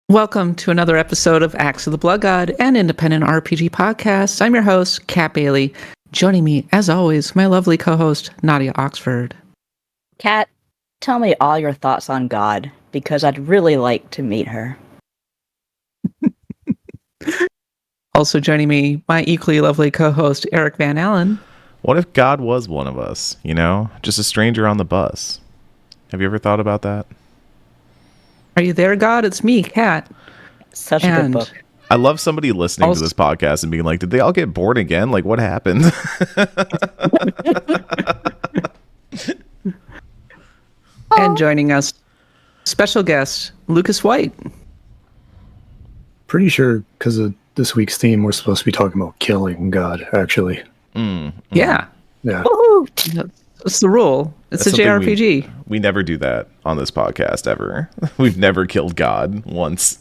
Welcome to another episode of Acts of the Blood God, an independent RPG podcast. I'm your host, Kat Bailey. Joining me, as always, my lovely co-host, Nadia Oxford. Kat, tell me all your thoughts on God, because I'd really like to meet her. Also joining me, my equally lovely co-host, Eric Van Allen. What if God was one of us, you know? Just a stranger on the bus. Have you ever thought about that? Are you there, God? It's me, Kat. Such a good book. I love somebody listening to this podcast and being like, did they all get born again? Like, what happened? And joining us, special guest, Lucas White. Pretty sure because of this week's theme, we're supposed to be talking about killing God, actually. Yeah. Woo-hoo! That's the rule. It's a JRPG. We never do that on this podcast, ever. We've never killed God once.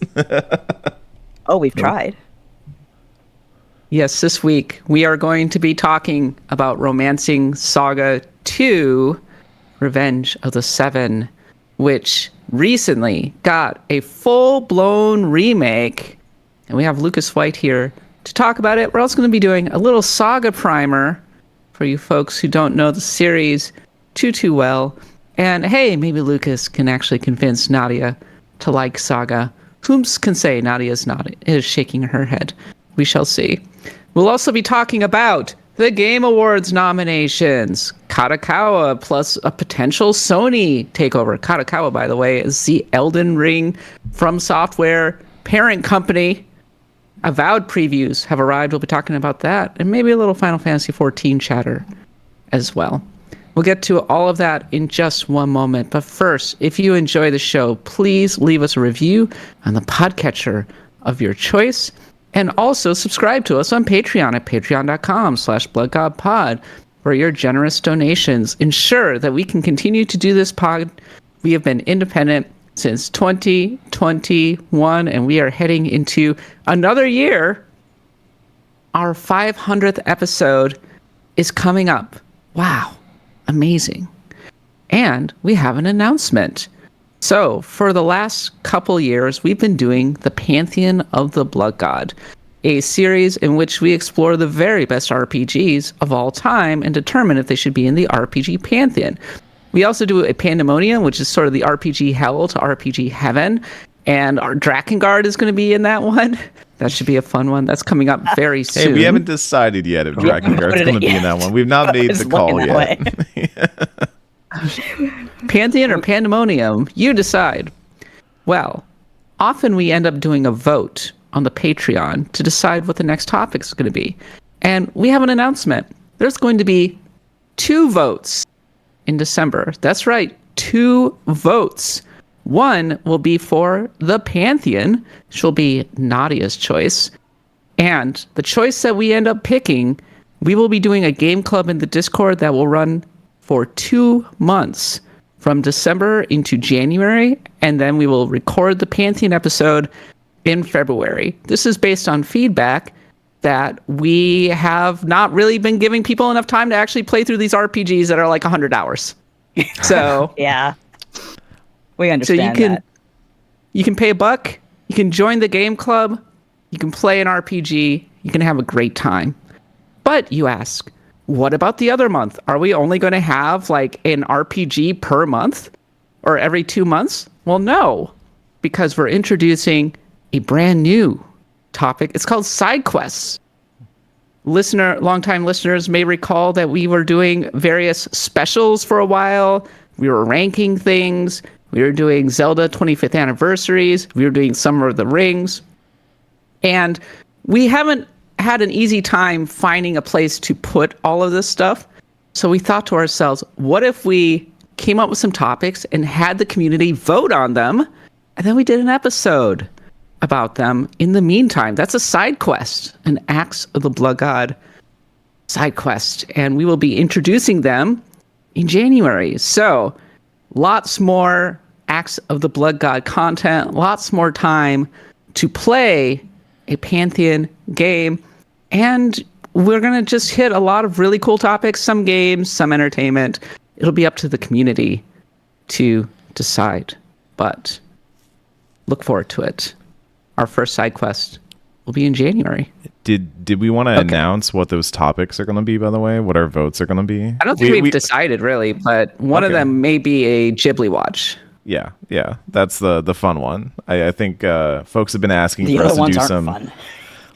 Oh, we've tried. Yes, this week we are going to be talking about Romancing SaGa 2, Revenge of the Seven, which recently got a full-blown remake. And we have Lucas White here to talk about it. We're also going to be doing a little Saga primer for you folks who don't know the series too well. And hey, maybe Lucas can actually convince Nadia to like Saga. Whom can say Nadia is shaking her head. We shall see. We'll also be talking about the Game Awards nominations. Kadokawa plus a potential Sony takeover. Kadokawa, by the way, is the Elden Ring From Software parent company. Avowed previews have arrived. We'll be talking about that. And maybe a little Final Fantasy XIV chatter as well. We'll get to all of that in just one moment. But first, if you enjoy the show, please leave us a review on the podcatcher of your choice. And also subscribe to us on Patreon at patreon.com/bloodgodpod, where your generous donations ensure that we can continue to do this pod. We have been independent since 2021, and we are heading into another year. Our 500th episode is coming up. Wow. Amazing. And we have an announcement. So, for the last couple years, we've been doing the Pantheon of the Blood God, a series in which we explore the very best RPGs of all time and determine if they should be in the RPG Pantheon. We also do a Pandemonium, which is sort of the RPG hell to RPG heaven. And our Drakengard is going to be in that one. That should be a fun one. That's coming up very soon. Hey, we haven't decided yet if Drakengard's going to be in that one. We've not made the call yet. Pantheon or Pandemonium, you decide. Well, often we end up doing a vote on the Patreon to decide what the next topic is going to be. And we have an announcement. There's going to be 2 votes in December. That's right, 2 votes. One will be for the Pantheon, which will be Nadia's choice. And the choice that we end up picking, we will be doing a game club in the Discord that will run for 2 months from December into January. And then we will record the Pantheon episode in February. This is based on feedback that we have not really been giving people enough time to actually play through these RPGs that are like 100 hours. So yeah. We understand that. You can pay $1, you can join the game club, you can play an RPG, you can have a great time. But you ask, what about the other month? Are we only going to have like an RPG per month or every 2 months? Well, no, because we're introducing a brand new topic. It's called side quests. Longtime listeners may recall that we were doing various specials for a while. We were ranking things. We were doing Zelda 25th anniversaries. We were doing Summer of the Rings. And we haven't had an easy time finding a place to put all of this stuff. So we thought to ourselves, what if we came up with some topics and had the community vote on them? And then we did an episode about them in the meantime. That's a side quest, an Acts of the Blood God side quest. And we will be introducing them in January. So lots more Acts of the Blood God content, lots more time to play a Pantheon game. And we're going to just hit a lot of really cool topics, some games, some entertainment. It'll be up to the community to decide. But look forward to it. our first side quest will be in January. Did we want to announce what those topics are going to be, by the way? What our votes are going to be? I don't think we've decided, really, but one of them may be a Ghibli watch. Yeah. That's the fun one. I think folks have been asking The for other us to ones do aren't some... fun.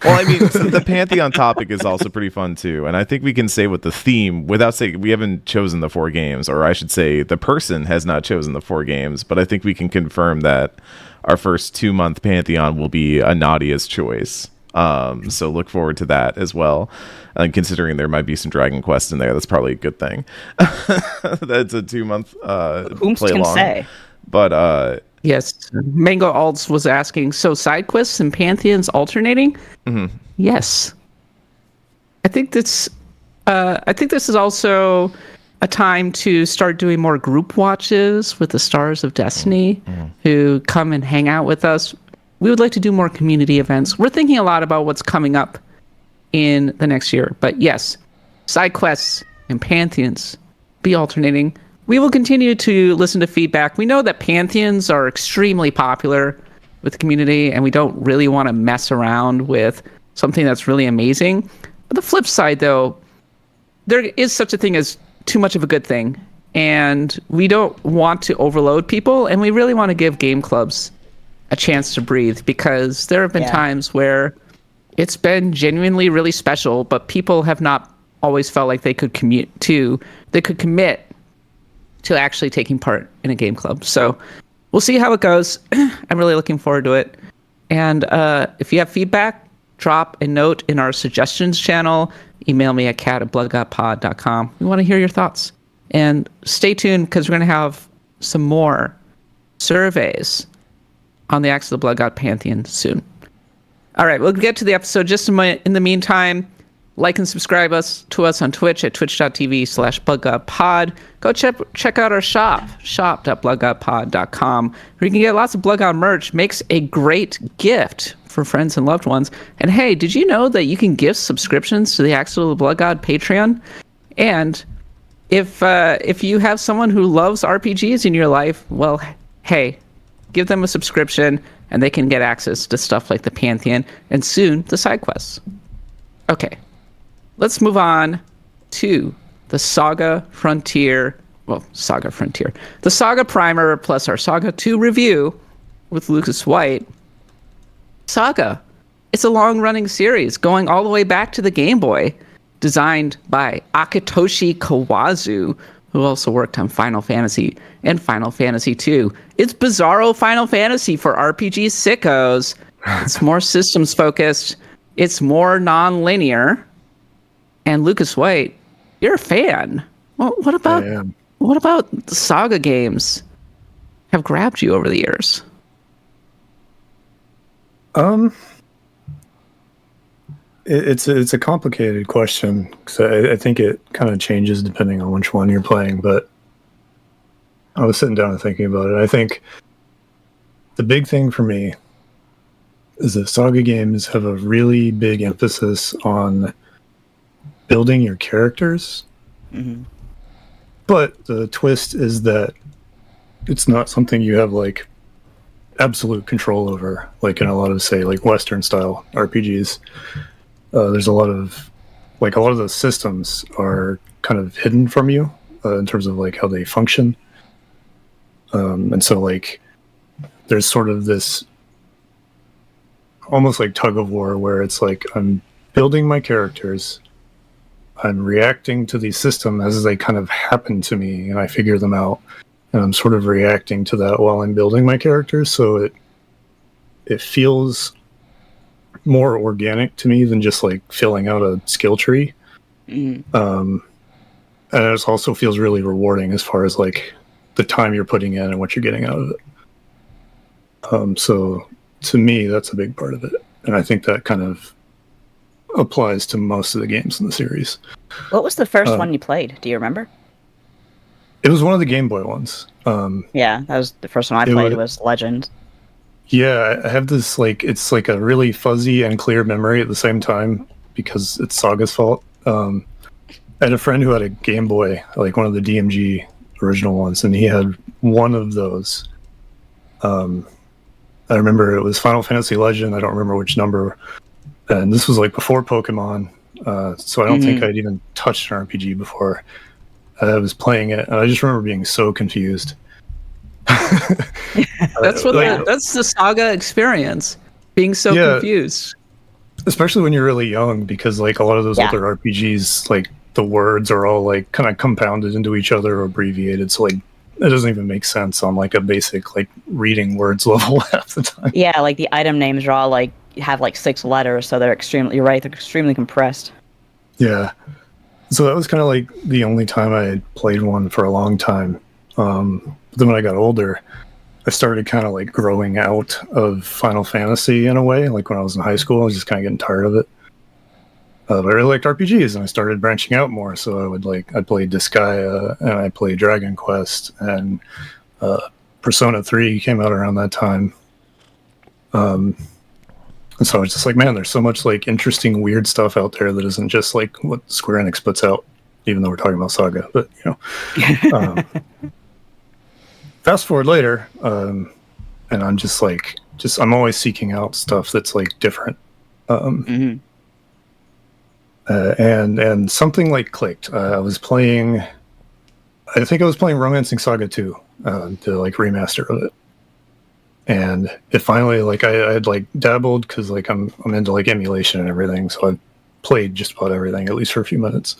Well, I mean, the Pantheon topic is also pretty fun, too. And I think we can say what the theme, without saying we haven't chosen the 4 games, or I should say the person has not chosen the 4 games, but I think we can confirm that our first 2-month Pantheon will be a Nadia's choice. So look forward to that as well. And considering there might be some Dragon Quest in there, that's probably a good thing. That's a 2-month play long. Say? But yes, Mango Alts was asking, so side quests and Pantheons alternating? Mm-hmm. Yes. I think this is also a time to start doing more group watches with the Stars of Destiny who come and hang out with us. We would like to do more community events. We're thinking a lot about what's coming up in the next year. But yes, side quests and Pantheons be alternating. We will continue to listen to feedback. We know that Pantheons are extremely popular with the community, and we don't really want to mess around with something that's really amazing. But the flip side, though, there is such a thing as too much of a good thing. And we don't want to overload people, and we really want to give game clubs a chance to breathe, because there have been times where it's been genuinely really special, but people have not always felt like they could commit to actually taking part in a game club. So we'll see how it goes. I'm really looking forward to it. And if you have feedback, drop a note in our suggestions channel. Email me at cat@bloodgodpod.com. We want to hear your thoughts. And stay tuned, because we're going to have some more surveys on the Axe of the Blood God Pantheon soon. All right, we'll get to the episode just a minute. In the meantime, like and subscribe to us on Twitch at twitch.tv/bloodgodpod. Go check out our shop.bloodgodpod.com, where you can get lots of Blood God merch. Makes a great gift for friends and loved ones. And hey, did you know that you can gift subscriptions to the Axe of the Blood God Patreon? And if you have someone who loves RPGs in your life, well, hey, give them a subscription, and they can get access to stuff like the Pantheon and soon the side quests. Okay, let's move on to the Saga Frontier. The Saga Primer plus our Saga 2 review with Lucas White. Saga, it's a long-running series going all the way back to the Game Boy, designed by Akitoshi Kawazu, who also worked on Final Fantasy and Final Fantasy II. It's bizarro Final Fantasy for RPG sickos. It's more systems focused. It's more non-linear. And Lucas White, you're a fan. Well, what about the Saga games have grabbed you over the years? It's a complicated question, because I think it kind of changes depending on which one you're playing. But I was sitting down and thinking about it. I think the big thing for me is that Saga games have a really big emphasis on building your characters. Mm-hmm. But the twist is that it's not something you have like absolute control over, like in a lot of, say, like Western style RPGs. There's a lot of the systems are kind of hidden from you in terms of like how they function. And so like there's sort of this almost like tug of war where it's like I'm building my characters, I'm reacting to the system as they kind of happen to me, and I figure them out, and I'm sort of reacting to that while I'm building my characters. So it feels more organic to me than just like filling out a skill tree. And it also feels really rewarding as far as like the time you're putting in and what you're getting out of it. So to me, that's a big part of it, and I think that kind of applies to most of the games in the series. What was the first one you played? Do you remember? It was one of the Game Boy ones. Yeah, that was the first one I played. Was Legend. Yeah, I have this like, it's like a really fuzzy and clear memory at the same time because it's Saga's fault. I had a friend who had a Game Boy, like one of the DMG original ones, and he had one of those. And I remember it was Final Fantasy Legend. I don't remember which number. And this was like before Pokemon. So I don't think I'd even touched an RPG before. I was playing it, and I just remember being so confused. That's that's the Saga experience, being so confused. Especially when you're really young, because like a lot of those older RPGs, like the words are all like kind of compounded into each other or abbreviated, so like it doesn't even make sense on like a basic like reading words level half the time. Yeah, like the item names are all like have like 6 letters, so they're extremely, you're right, they're extremely compressed. Yeah. So that was kind of like the only time I had played one for a long time. But then when I got older, I started kind of like growing out of Final Fantasy in a way. Like when I was in high school, I was just kind of getting tired of it. But I really liked RPGs, and I started branching out more. So I played Disgaea, and I played Dragon Quest, and Persona 3 came out around that time. And so I was just like, man, there's so much like interesting, weird stuff out there that isn't just like what Square Enix puts out, even though we're talking about Saga. But, fast forward later, and I'm just like, I'm always seeking out stuff that's like different. And something like clicked. I think I was playing Romancing SaGa 2, the like remaster of it. And it finally, like, I had like dabbled because like I'm into like emulation and everything, so I played just about everything, at least for a few minutes.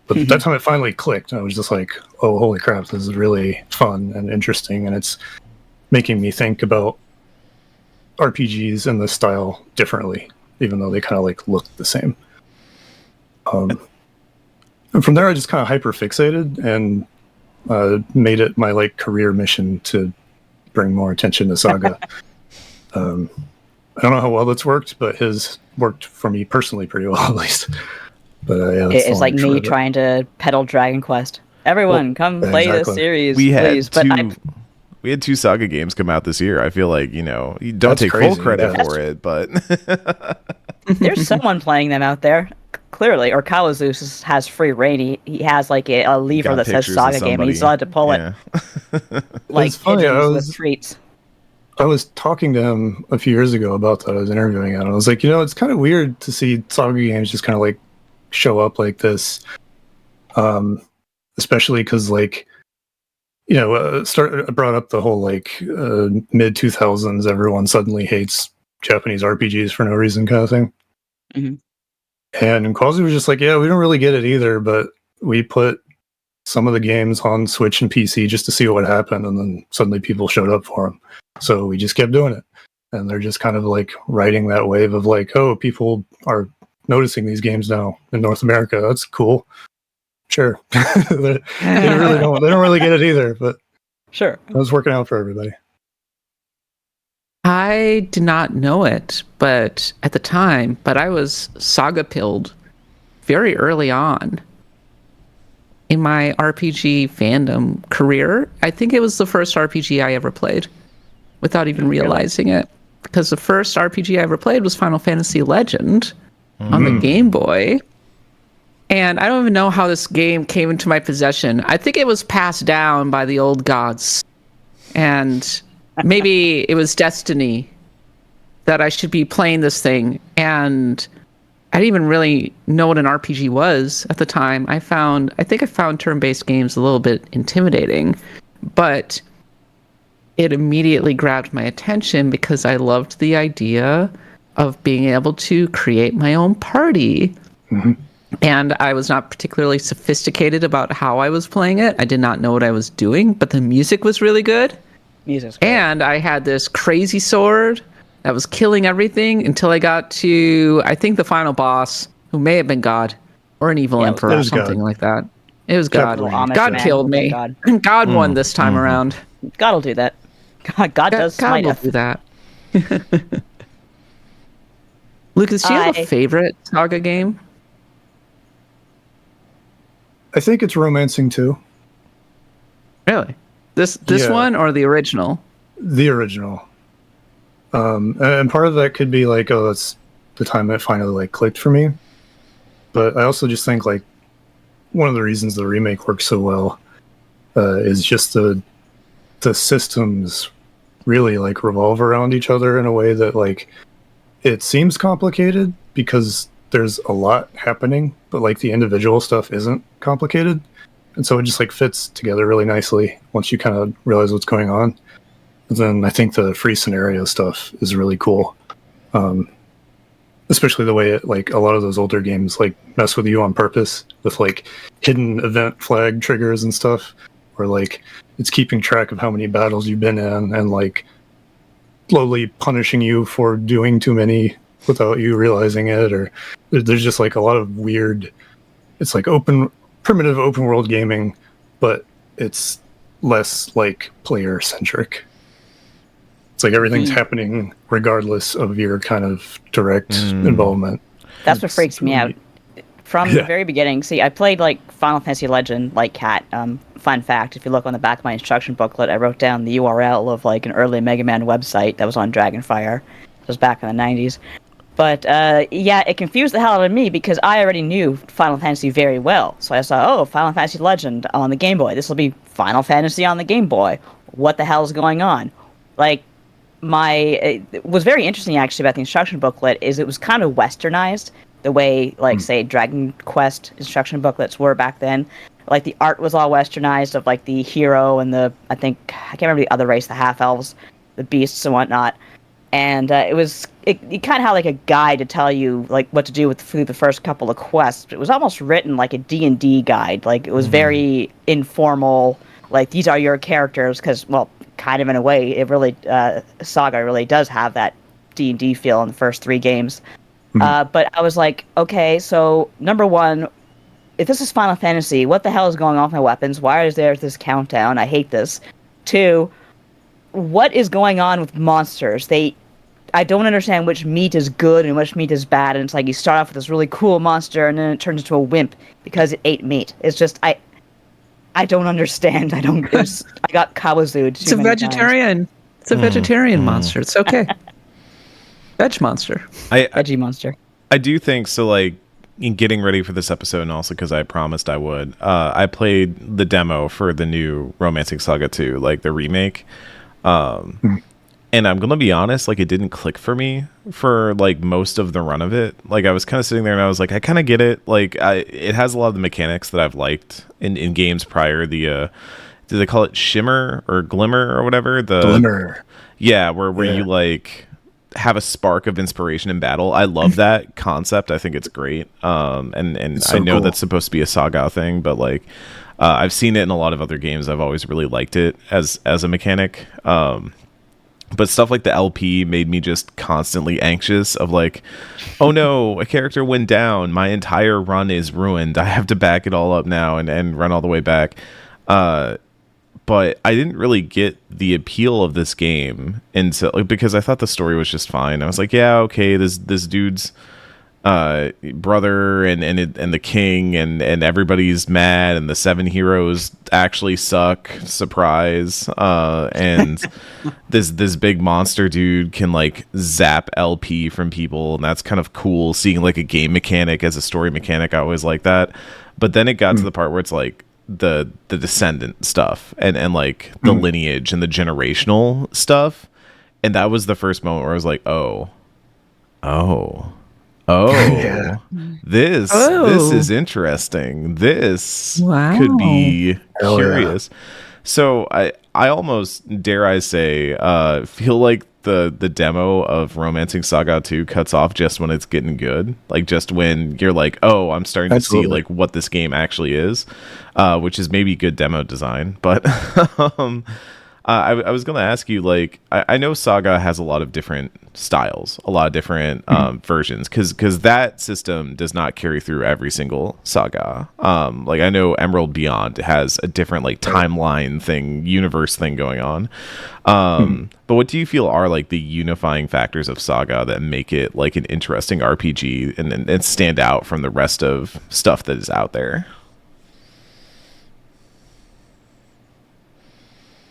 But that time it finally clicked. I was just like, oh, holy crap, this is really fun and interesting, and it's making me think about RPGs in this style differently, even though they kind of like look the same. And from there, I just kind of hyper fixated and made it my like career mission to bring more attention to Saga. I don't know how well it's worked, but his worked for me personally pretty well, at least. But it's like me trying to peddle Dragon Quest. Everyone, come play this series, please. We had 2 Saga games come out this year. I feel like, you don't take full credit for it, but there's someone playing them out there, clearly. Or Kalazeus has free reign. He has like a lever that says Saga game, and he's allowed to pull it. Like pigeons with treats. I was talking to him a few years ago about that. I was interviewing him, and I was like, it's kind of weird to see Saga games just kind of like show up like this, especially because like brought up the whole like mid 2000s everyone suddenly hates Japanese RPGs for no reason kind of thing. And Quasi was just like, yeah, we don't really get it either, but we put some of the games on Switch and PC just to see what would happen, and then suddenly people showed up for them, so we just kept doing it. And they're just kind of like riding that wave of like, oh, people are noticing these games now in North America. That's cool. Sure. they don't really get it either, but sure, it was working out for everybody. I did not know it, but at the time, I was Saga pilled very early on in my RPG fandom career. I think it was the first RPG I ever played without even realizing it, because the first RPG I ever played was Final Fantasy Legend on the Game Boy. And I don't even know how this game came into my possession. I think it was passed down by the old gods. And maybe it was destiny that I should be playing this thing. And I didn't even really know what an RPG was at the time. I think I found turn-based games a little bit intimidating, but it immediately grabbed my attention because I loved the idea of being able to create my own party. And I was not particularly sophisticated about how I was playing it. I did not know what I was doing, but the music was really good. And I had this crazy sword that was killing everything until I got to, I think, the final boss, who may have been God or an evil emperor or something like that. It was God. God killed me. God won this time around. God will do that. God does smite God will do that. Lucas, do you have a favorite Saga game? I think it's Romancing 2. Really? This one or the original? The original. And part of that could be like, oh, that's the time it finally like clicked for me. But I also just think like one of the reasons the remake works so well is just the systems really like revolve around each other in a way that like it seems complicated because there's a lot happening, but like the individual stuff isn't complicated. And so it just like fits together really nicely once you kind of realize what's going on. And then I think the free scenario stuff is really cool. Especially the way it, like a lot of those older games like mess with you on purpose with like hidden event flag triggers and stuff, or like it's keeping track of how many battles you've been in and like slowly punishing you for doing too many without you realizing it. Or there's just like a lot of weird, it's like primitive open world gaming, but it's less like player centric. It's like everything's happening regardless of your kind of direct involvement. That's what freaks me out. From the very beginning, see, I played like Final Fantasy Legend, like Cat. Fun fact, if you look on the back of my instruction booklet, I wrote down the URL of like an early Mega Man website that was on Dragonfire. It was back in the 90s. But yeah, it confused the hell out of me because I already knew Final Fantasy very well. So I saw, Final Fantasy Legend on the Game Boy. This will be Final Fantasy on the Game Boy. What the hell is going on? Like, it was very interesting actually about the instruction booklet is it was kind of westernized the way like say Dragon Quest instruction booklets were back then. Like the art was all westernized of like the hero and I can't remember the other race, the half elves, the beasts and whatnot. And it kind of had like a guide to tell you like what to do through the first couple of quests. It was almost written like a D&D guide. Like it was very informal. Like these are your characters because kind of in a way, it really SaGa really does have that D&D feel in the first 3 games. But I was like, okay, so number one, if this is Final Fantasy, what the hell is going on with my weapons? Why is there this countdown? I hate this. 2, what is going on with monsters? I don't understand which meat is good and which meat is bad. And it's like you start off with this really cool monster and then it turns into a wimp because it ate meat. It's just I don't understand. I got Kawazu'd. It's a vegetarian. Times. It's a vegetarian monster. It's okay. Veg monster. Veggie monster. I do think so. Like in getting ready for this episode, and also because I promised I would, I played the demo for the new Romancing SaGa 2, like the remake. And I'm gonna be honest, like it didn't click for me for like most of the run of it. Like I was kind of sitting there and I was like, I kind of get it. Like it has a lot of the mechanics that I've liked in games prior. Do they call it shimmer or glimmer or whatever? The glimmer. Yeah, where you like have a spark of inspiration in battle. I love that concept. I think it's great. And it's so I know cool. That's supposed to be a SaGa thing, but like I've seen it in a lot of other games. I've always really liked it as a mechanic. But stuff like the LP made me just constantly anxious of like, oh no, a character went down. My entire run is ruined. I have to back it all up now and run all the way back. But I didn't really get the appeal of this game because I thought the story was just fine. I was like, yeah, okay, this dude's brother and the king and everybody's mad and the 7 heroes actually suck, surprise, and this big monster dude can like zap LP from people, and that's kind of cool seeing like a game mechanic as a story mechanic. I always like that. But then it got to the part where it's like the descendant stuff and like the lineage and the generational stuff, and that was the first moment where I was like, oh yeah. This is interesting. This could be curious. Yeah. So I almost, dare I say, feel like the demo of Romancing SaGa 2 cuts off just when it's getting good. Like just when you're like, oh, I'm starting to see like what this game actually is, which is maybe good demo design. But I was going to ask you, like, I know SaGa has a lot of different styles, a lot of different versions, because that system does not carry through every single SaGa. Like, I know Emerald Beyond has a different, like, timeline thing, universe thing going on. But what do you feel are, like, the unifying factors of SaGa that make it, like, an interesting RPG and stand out from the rest of stuff that is out there?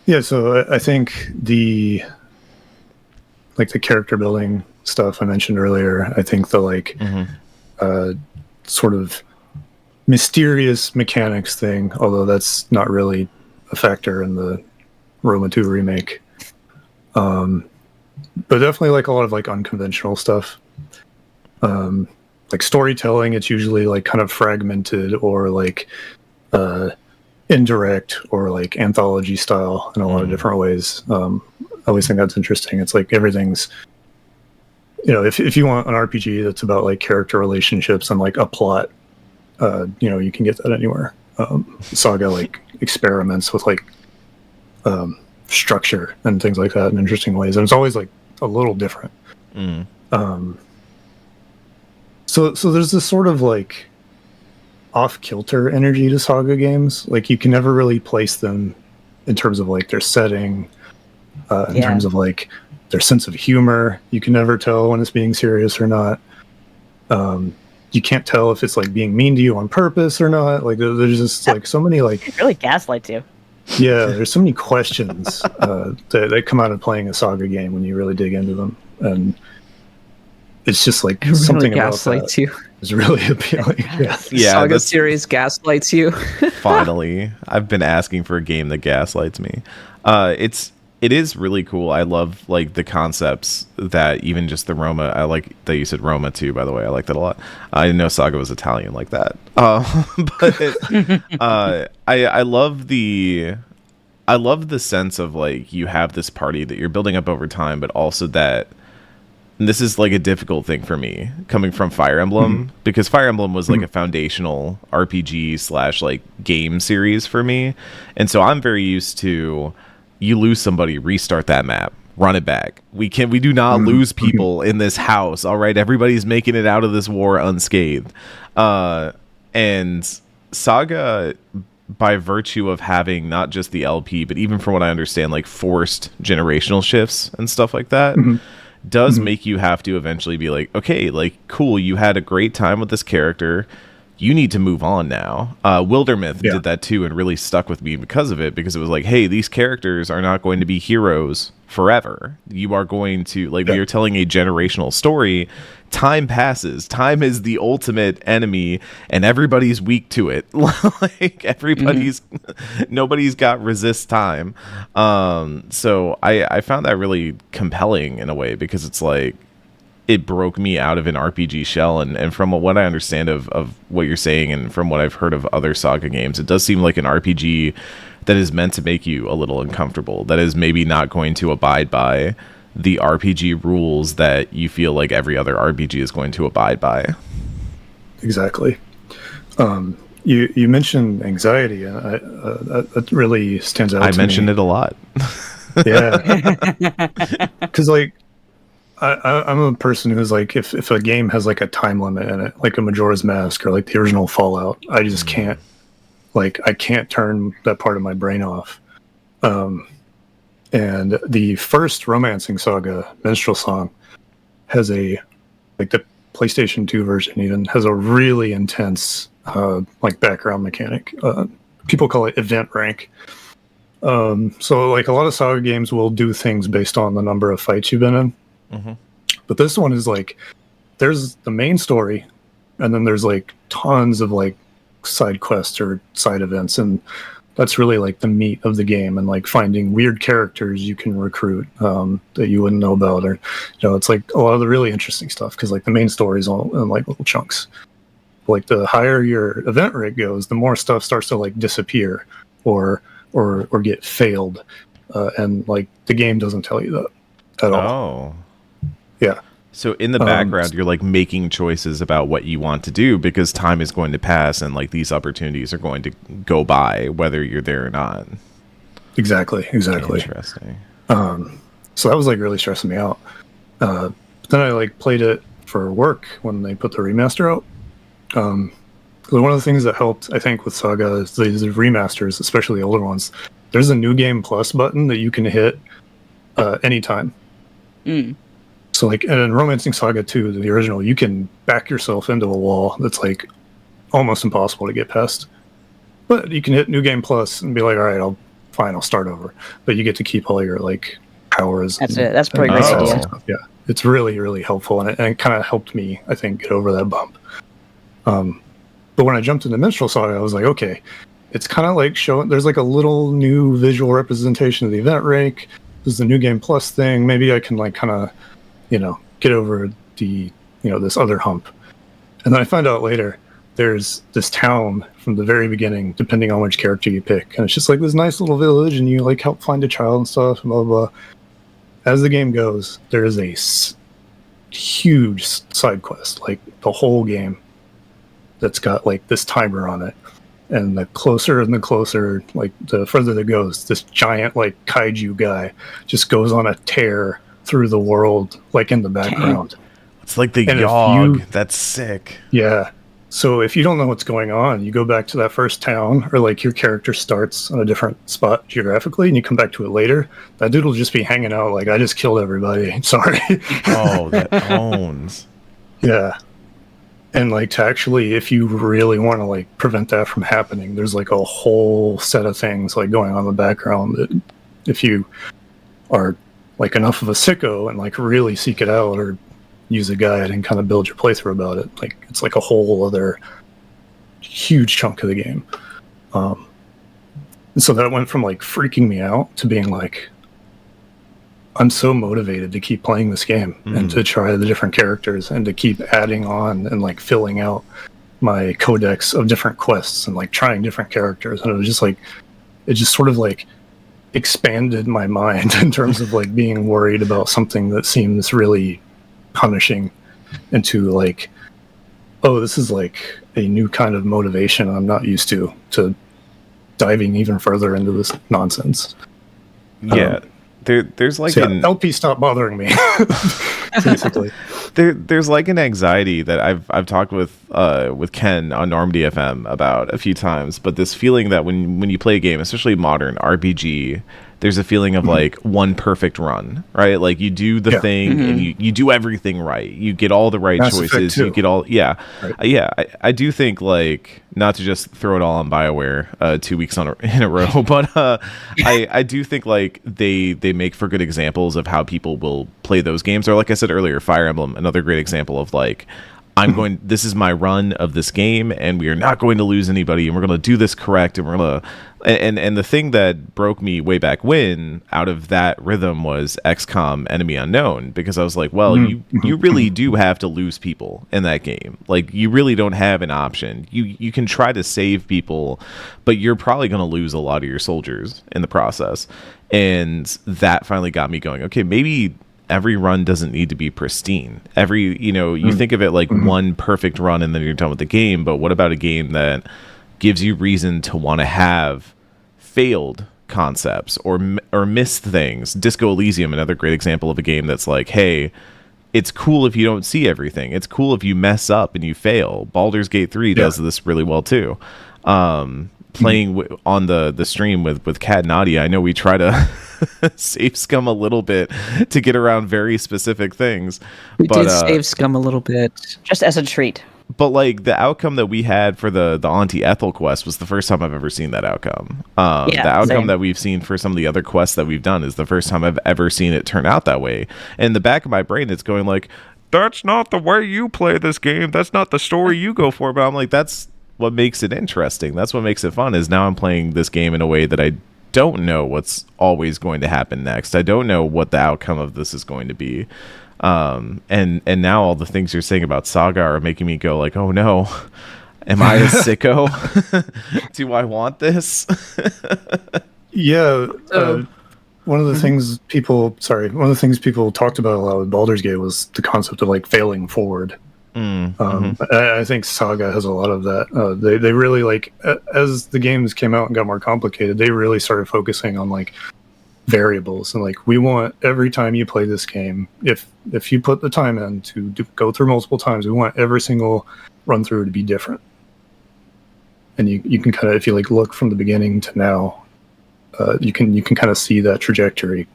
Yeah, so I think the character building stuff I mentioned earlier, I think the sort of mysterious mechanics thing, although that's not really a factor in the Roma 2 remake, But definitely like a lot of like unconventional stuff. Like storytelling, it's usually like kind of fragmented or like indirect or like anthology style in a lot of different ways. I always think that's interesting. It's like everything's, if you want an RPG that's about like character relationships and like a plot, you can get that anywhere. Saga like experiments with like structure and things like that in interesting ways, and it's always like a little different. So there's this sort of like off-kilter energy to Saga games. Like you can never really place them in terms of like their setting, in terms of like their sense of humor. You can never tell when it's being serious or not. You can't tell if it's like being mean to you on purpose or not. Like there's just like so many like it really gaslights you. Yeah, there's so many questions that come out of playing a Saga game when you really dig into them, and it's just like it something really gaslights you. Is really appealing. Yeah, Saga series gaslights you. Finally, I've been asking for a game that gaslights me. It is really cool. I love like the concepts that even just the Roma. I like that you said Roma too. By the way, I like that a lot. I didn't know Saga was Italian like that. But I love the sense of like you have this party that you're building up over time, but also that this is like a difficult thing for me coming from Fire Emblem, because Fire Emblem was like a foundational RPG / like game series for me, and so I'm very used to. You lose somebody, restart that map, run it back. We do not lose people in this house. All right, everybody's making it out of this war unscathed. And Saga, by virtue of having not just the LP, but even from what I understand, like forced generational shifts and stuff like that, does make you have to eventually be like, okay, like cool, you had a great time with this character. You need to move on now. Wildermyth did that too and really stuck with me because of it, because it was like, hey, these characters are not going to be heroes forever. You are going to, like, you're telling a generational story. Time passes. Time is the ultimate enemy, and everybody's weak to it. Like, nobody's got resist time. So I found that really compelling in a way, because it's like, it broke me out of an RPG shell, and from what I understand of what you're saying, and from what I've heard of other Saga games, it does seem like an RPG that is meant to make you a little uncomfortable, that is maybe not going to abide by the RPG rules that you feel like every other RPG is going to abide by. Exactly. You mentioned anxiety, and that really stands out to me. I mentioned it a lot. Yeah. Because like, I'm a person who's like, if a game has like a time limit in it, like a Majora's Mask or like the original Fallout, I just can't, like, I can't turn that part of my brain off. And the first Romancing SaGa Minstrel Song has like the PlayStation 2 version even has a really intense like background mechanic. People call it event rank. So like a lot of Saga games will do things based on the number of fights you've been in. But this one is like, there's the main story, and then there's like tons of like side quests or side events, and that's really like the meat of the game, and like finding weird characters you can recruit that you wouldn't know about, or it's like a lot of the really interesting stuff, because like the main story is all in like little chunks. Like the higher your event rate goes, the more stuff starts to like disappear or get failed, and like the game doesn't tell you that at all. Yeah. So in the background, you're like making choices about what you want to do, because time is going to pass, and like these opportunities are going to go by whether you're there or not. Exactly. Interesting. So that was like really stressing me out. But then I like played it for work when they put the remaster out. One of the things that helped, I think, with Saga is the remasters, especially the older ones. There's a New Game Plus button that you can hit anytime. So like in Romancing SaGa 2, the original, you can back yourself into a wall that's like almost impossible to get past. But you can hit New Game Plus and be like, all right, I'll start over. But you get to keep all your like powers. That's it. That's pretty great idea. Yeah, it's really, really helpful, and it kind of helped me, I think, get over that bump. But when I jumped into Minstrel SaGa, I was like, okay, it's kind of like showing. There's like a little new visual representation of the event rank. there's the New Game Plus thing. Maybe I can like kind of, get over the, this other hump. And then I find out later there's this town from the very beginning, depending on which character you pick. And it's just like this nice little village, and you like help find a child and stuff, and blah, blah, blah. As the game goes, there is a huge side quest, like the whole game, that's got like this timer on it. And the closer and the closer, like the further it goes, this giant like kaiju guy just goes on a tear through the world, like in the background. It's like the Yogg. That's sick. Yeah. So if you don't know what's going on, you go back to that first town, or like your character starts on a different spot geographically, and you come back to it later. That dude will just be hanging out like, I just killed everybody. Sorry. Oh, that owns. Yeah. And like to actually, if you really want to like prevent that from happening, there's like a whole set of things like going on in the background that if you are like enough of a sicko and like really seek it out, or use a guide and kind of build your playthrough about it, like it's like a whole other huge chunk of the game. And so that went from like freaking me out to being like, I'm so motivated to keep playing this game and to try the different characters and to keep adding on and like filling out my codex of different quests and like trying different characters. And it was just like, it just sort of like expanded my mind in terms of like being worried about something that seems really punishing, into like, oh, this is like a new kind of motivation I'm not used to diving even further into this nonsense. Yeah. There's like an LP, stop bothering me. Basically, there's like an anxiety that I've talked with Ken on NormDFM about a few times, but this feeling that when you play a game, especially modern RPG, there's a feeling of like one perfect run, right? Like you do the thing and you do everything right. You get all the right choices. You get all, right. I do think, like, not to just throw it all on BioWare 2 weeks in a row, but I do think like they make for good examples of how people will play those games. Or like I said earlier, Fire Emblem, another great example of like, this is my run of this game, and we are not going to lose anybody, and we're going to do this correct, and we're going to, and the thing that broke me way back when out of that rhythm was XCOM Enemy Unknown, because I was like, well, you really do have to lose people in that game. Like, you really don't have an option. You can try to save people, but you're probably going to lose a lot of your soldiers in the process. And that finally got me going, okay, maybe every run doesn't need to be pristine. You think of it like one perfect run and then you're done with the game, but what about a game that gives you reason to want to have failed concepts or missed things? Disco Elysium, another great example of a game that's like, hey, it's cool if you don't see everything. It's cool if you mess up and you fail. Baldur's Gate 3 does this really well too. Playing on the stream with Kat and Nadia, I know we try to save scum a little bit to get around very specific things. We did save scum a little bit. Just as a treat. But like the outcome that we had for the Auntie Ethel quest was the first time I've ever seen that outcome. The outcome that we've seen for some of the other quests that we've done is the first time I've ever seen it turn out that way. In the back of my brain, it's going like, that's not the way you play this game. That's not the story you go for. But I'm like, that's what makes it interesting. That's what makes it fun, is now I'm playing this game in a way that I don't know what's always going to happen next. I don't know what the outcome of this is going to be. And now all the things you're saying about Saga are making me go like, oh no, am I a sicko? Do I want this? One of the things people talked about a lot with Baldur's Gate was the concept of like failing forward. I think Saga has a lot of that. They really, like, as the games came out and got more complicated, they really started focusing on like variables, and like, we want every time you play this game, if you put the time in to go through multiple times, we want every single run through to be different. And you can kind of, if you like look from the beginning to now, you can kind of see that trajectory.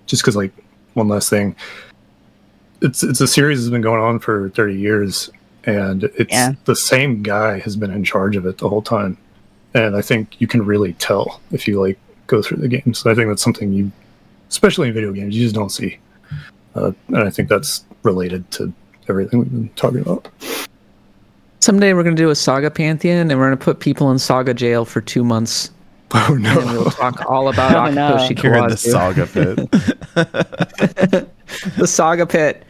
Just because, like, one last thing, it's a series that's been going on for 30 years, and it's the same guy has been in charge of it the whole time. And I think you can really tell if you like go through the game. So I think that's something you, especially in video games, you just don't see. And I think that's related to everything we've been talking about. Someday we're going to do a Saga Pantheon, and we're going to put people in Saga jail for 2 months. Oh no! And we'll talk all about Akitoshi You're in the Kawazu. Saga pit. The Saga pit.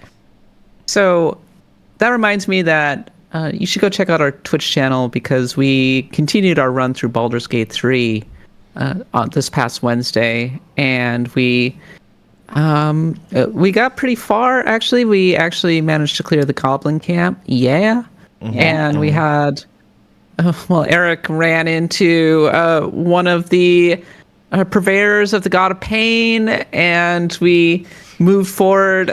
So that reminds me that you should go check out our Twitch channel, because we continued our run through Baldur's Gate 3 on this past Wednesday, and we got pretty far. Actually, we actually managed to clear the Goblin camp. Yeah. And we had, Eric ran into one of the purveyors of the God of Pain, and we moved forward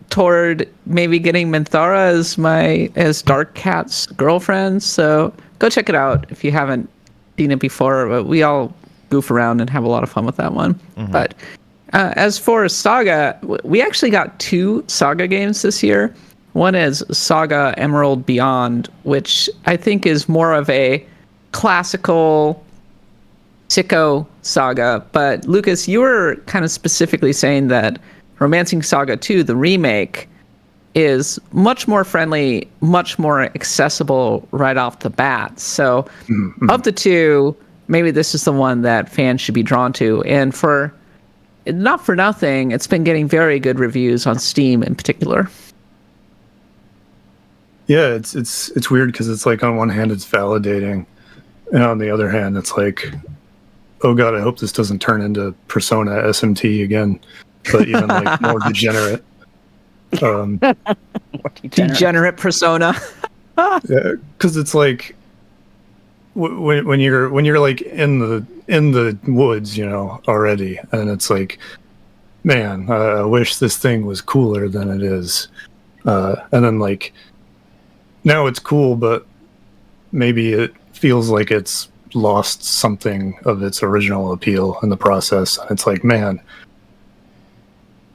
toward maybe getting Minthara as Dark Cat's girlfriend. So go check it out if you haven't seen it before. But we all goof around and have a lot of fun with that one. But as for Saga, we actually got 2 Saga games this year. One is Saga Emerald Beyond, which I think is more of a classical sicko saga. But Lucas, you were kind of specifically saying that Romancing SaGa 2, the remake, is much more friendly, much more accessible right off the bat. So of the 2, maybe this is the one that fans should be drawn to. And not for nothing, it's been getting very good reviews on Steam in particular. Yeah, it's weird because it's like on one hand it's validating, and on the other hand it's like, oh god, I hope this doesn't turn into Persona SMT again, but even like more degenerate. Degenerate Persona. Yeah, because it's like when you're like in the woods, already, and it's like, man, I wish this thing was cooler than it is, and then like, now it's cool, but maybe it feels like it's lost something of its original appeal in the process. It's like, man,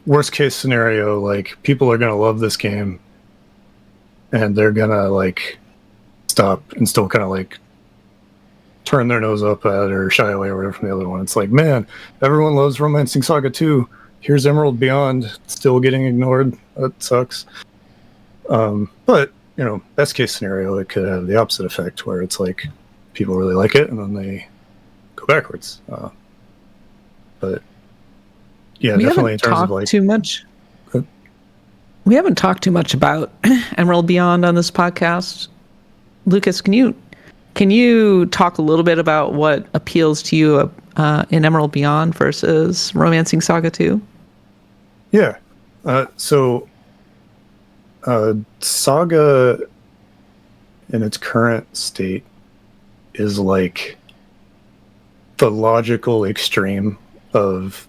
worst case scenario, like, people are gonna love this game and they're gonna like stop and still kind of like turn their nose up at or shy away or whatever from the other one. It's like, man, everyone loves Romancing SaGa 2. Here's Emerald Beyond, still getting ignored. That sucks. But best case scenario, it could have the opposite effect where it's like people really like it and then they go backwards. But yeah, definitely in terms of like too much. We haven't talked too much about Emerald Beyond on this podcast. Lucas, can you talk a little bit about what appeals to you in Emerald Beyond versus Romancing SaGa 2? Yeah. So Saga in its current state is like the logical extreme of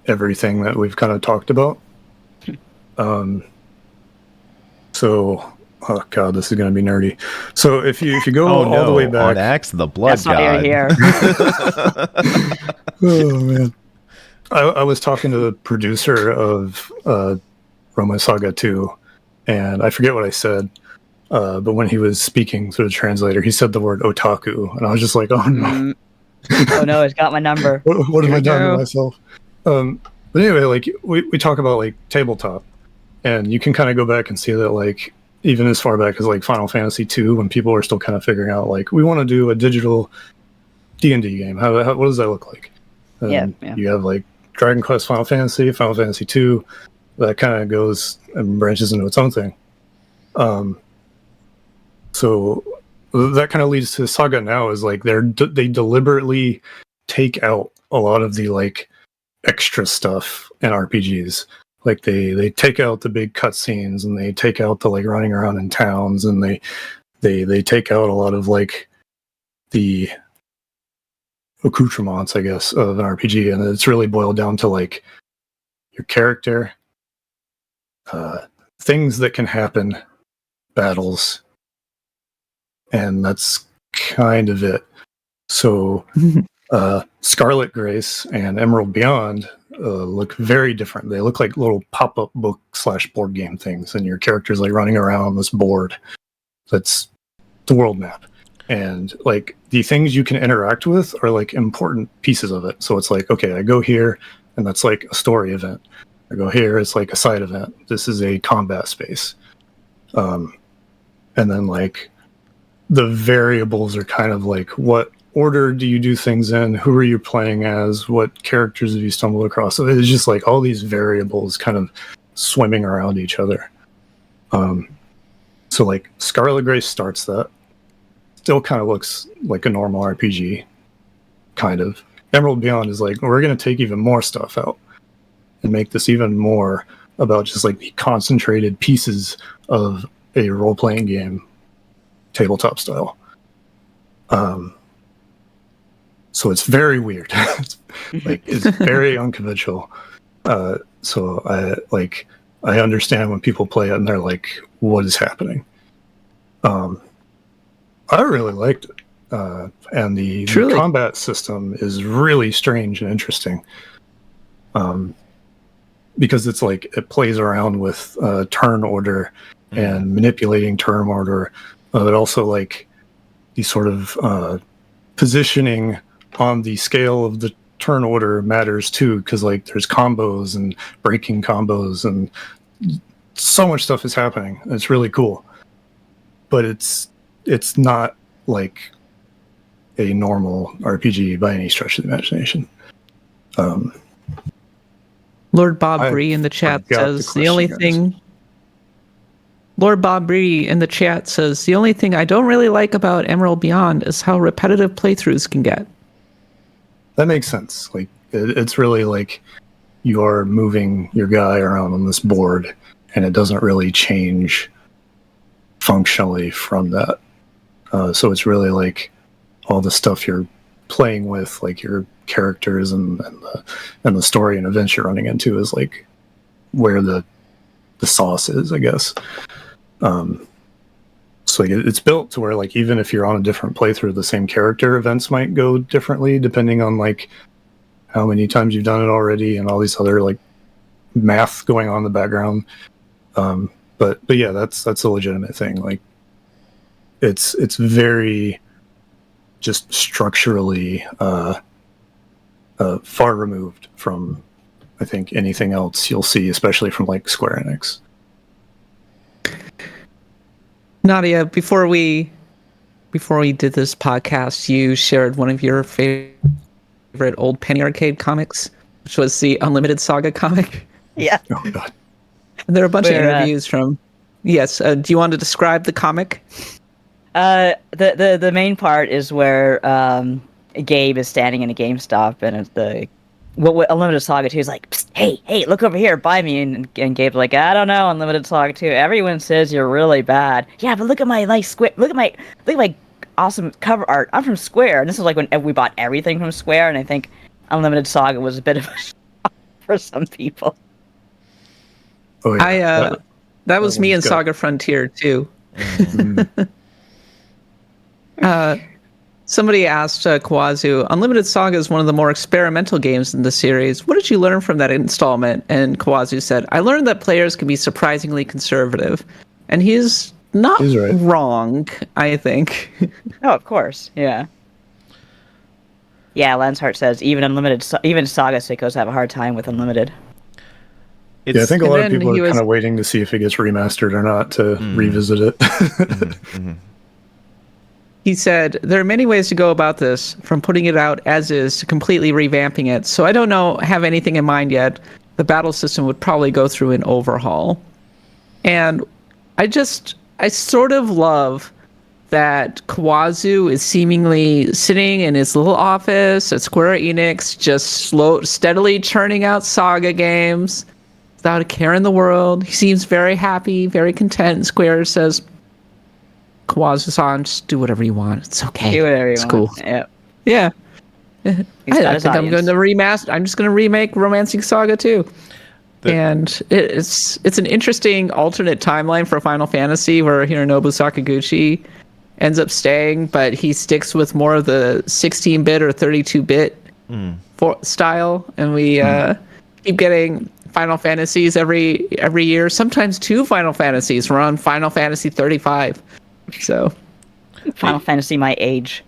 everything that we've kind of talked about. So, oh god, this is going to be nerdy. So if you go all the way back, on Axe the Blood That's God. Here. Oh man, I was talking to the producer of Romancing SaGa 2, and I forget what I said, but when he was speaking through the translator, he said the word otaku, and I was just like, oh no. Oh no, it's got my number. What have I done to myself? But anyway, like we talk about like tabletop, and you can kind of go back and see that like even as far back as like Final Fantasy 2, when people are still kind of figuring out like, we want to do a digital D&D game. How what does that look like? Yeah. You have like Dragon Quest, Final Fantasy 2, that kind of goes and branches into its own thing. So that kind of leads to Saga now is like they deliberately take out a lot of the like extra stuff in RPGs. Like they take out the big cutscenes, and they take out the like running around in towns, and they take out a lot of like the accoutrements, I guess, of an RPG, and it's really boiled down to like your character, things that can happen, battles, and that's kind of it. So Scarlet Grace and Emerald Beyond look very different. They look like little pop-up book / board game things, and your character's like running around this board that's the world map, and like the things you can interact with are like important pieces of it. So it's like, okay, I go here and that's like a story event. I go here, it's like a side event. This is a combat space. And then like the variables are kind of like what order do you do things in? Who are you playing as? What characters have you stumbled across? So it's just like all these variables kind of swimming around each other. So like Scarlet Grace starts that. Still kind of looks like a normal RPG, kind of. Emerald Beyond is like, we're going to take even more stuff out and make this even more about just like the concentrated pieces of a role-playing game, tabletop style. So it's very weird. It's very unconventional. So I understand when people play it and they're like, what is happening? I really liked it. And the combat system is really strange and interesting. Because it's like it plays around with turn order and manipulating turn order, but also like the sort of positioning on the scale of the turn order matters too, because like there's combos and breaking combos and so much stuff is happening. It's really cool, but it's not like a normal RPG by any stretch of the imagination. Lord Bob Bree in the chat says the only thing. Lord Bob Bree in the chat says the only thing I don't really like about Emerald Beyond is how repetitive playthroughs can get. That makes sense. Like it's really like you are moving your guy around on this board, and it doesn't really change functionally from that. So it's really like all the stuff you're playing with, like your characters and the story and events you're running into, is like where the sauce is, I guess. So like it's built to where like even if you're on a different playthrough, the same character events might go differently depending on like how many times you've done it already and all these other like math going on in the background. But yeah, that's a legitimate thing. Like it's very just structurally far removed from, I think, anything else you'll see, especially from like Square Enix. Nadia, before we did this podcast, you shared one of your favorite old penny arcade comics, which was the Unlimited Saga comic. Yeah. Oh god. And there are a bunch of interviews from. Yes. Do you want to describe the comic? The main part is where Gabe is standing in a GameStop, and it's what Unlimited Saga 2 is like, psst, hey, look over here, buy me. And Gabe's like, I don't know, Unlimited Saga 2. Everyone says you're really bad. Yeah, but look at my nice Square. Look at my awesome cover art. I'm from Square, and this is like when we bought everything from Square, and I think Unlimited Saga was a bit of a shock for some people. Oh, yeah. That was me in Saga Frontier too. Somebody asked Kawazu, Unlimited Saga is one of the more experimental games in the series. What did you learn from that installment? And Kawazu said, I learned that players can be surprisingly conservative. And he's not wrong, I think. Oh, of course. Yeah. Yeah, Lanshart says, even Saga sickos have a hard time with Unlimited. Yeah, I think a lot of people are kind of waiting to see if it gets remastered or not to revisit it. He said, there are many ways to go about this, from putting it out as is to completely revamping it. So I don't have anything in mind yet. The battle system would probably go through an overhaul. And I sort of love that Kawazu is seemingly sitting in his little office at Square Enix, just steadily churning out Saga games without a care in the world. He seems very happy, very content. And Square says, Kawazu-san, just do whatever you want. It's okay. Do whatever you want. Cool. Yeah. I think I'm going to remaster. I'm just going to remake Romancing SaGa 2. And it's an interesting alternate timeline for Final Fantasy where Hironobu Sakaguchi ends up staying, but he sticks with more of the 16-bit or 32-bit style, and we keep getting Final Fantasies every year. Sometimes 2 Final Fantasies. We're on Final Fantasy 35. So, Final Fantasy, my age.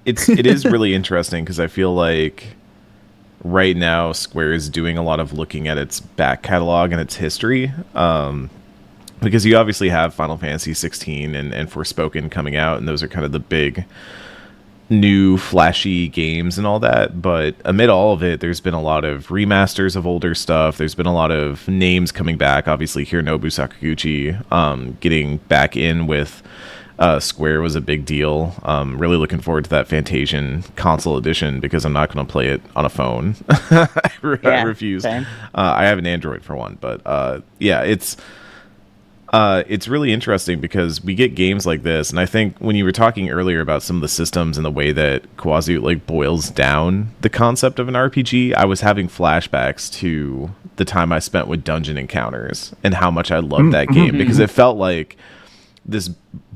It is really interesting because I feel like right now Square is doing a lot of looking at its back catalog and its history. Because you obviously have Final Fantasy 16 and Forspoken coming out, and those are kind of the big new flashy games and all that, but amid all of it, there's been a lot of remasters of older stuff. There's been a lot of names coming back. Obviously, Hironobu Sakaguchi getting back in with Square was a big deal. Really looking forward to that Fantasian console edition because I'm not going to play it on a phone. I refuse. I have an Android for one, but yeah, it's really interesting because we get games like this, and I think when you were talking earlier about some of the systems and the way that Kawazu like boils down the concept of an RPG, I was having flashbacks to the time I spent with Dungeon Encounters and how much I loved that game because it felt like this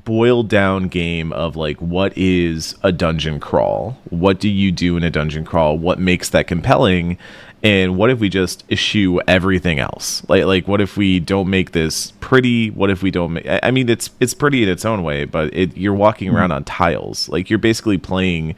boiled down game of like, what is a dungeon crawl? What do you do in a dungeon crawl? What makes that compelling? And what if we just eschew everything else? Like what if we don't make this pretty? What if we don't make... I mean, it's pretty in its own way, but you're walking around on tiles. Like, you're basically playing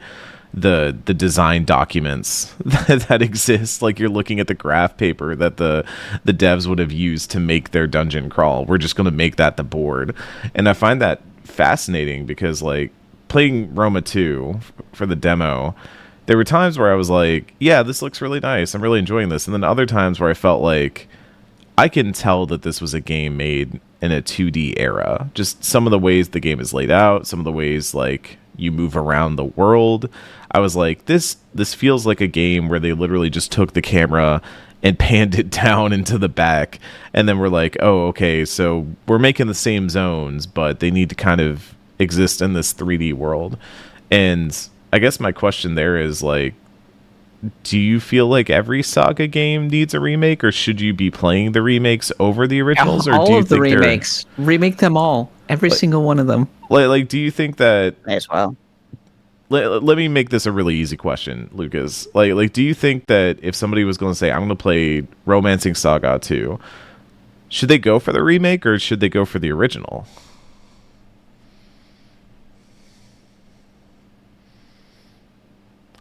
the design documents that exist. Like, you're looking at the graph paper that the devs would have used to make their dungeon crawl. We're just going to make that the board. And I find that fascinating because, like, playing Roma 2 for the demo, there were times where I was like, yeah, this looks really nice. I'm really enjoying this. And then other times where I felt like I can tell that this was a game made in a 2D era. Just some of the ways the game is laid out, some of the ways like you move around the world. I was like, this feels like a game where they literally just took the camera and panned it down into the back. And then we're like, oh, okay, so we're making the same zones, but they need to kind of exist in this 3D world. And I guess my question there is, like, do you feel like every Saga game needs a remake, or should you be playing the remakes over the originals? Or all do you of the think remakes, remake them all, every single one of them. Like, do you think that? May as well. Let me make this a really easy question, Lucas. Like, do you think that if somebody was going to say, I'm going to play Romancing SaGa 2, should they go for the remake or should they go for the original?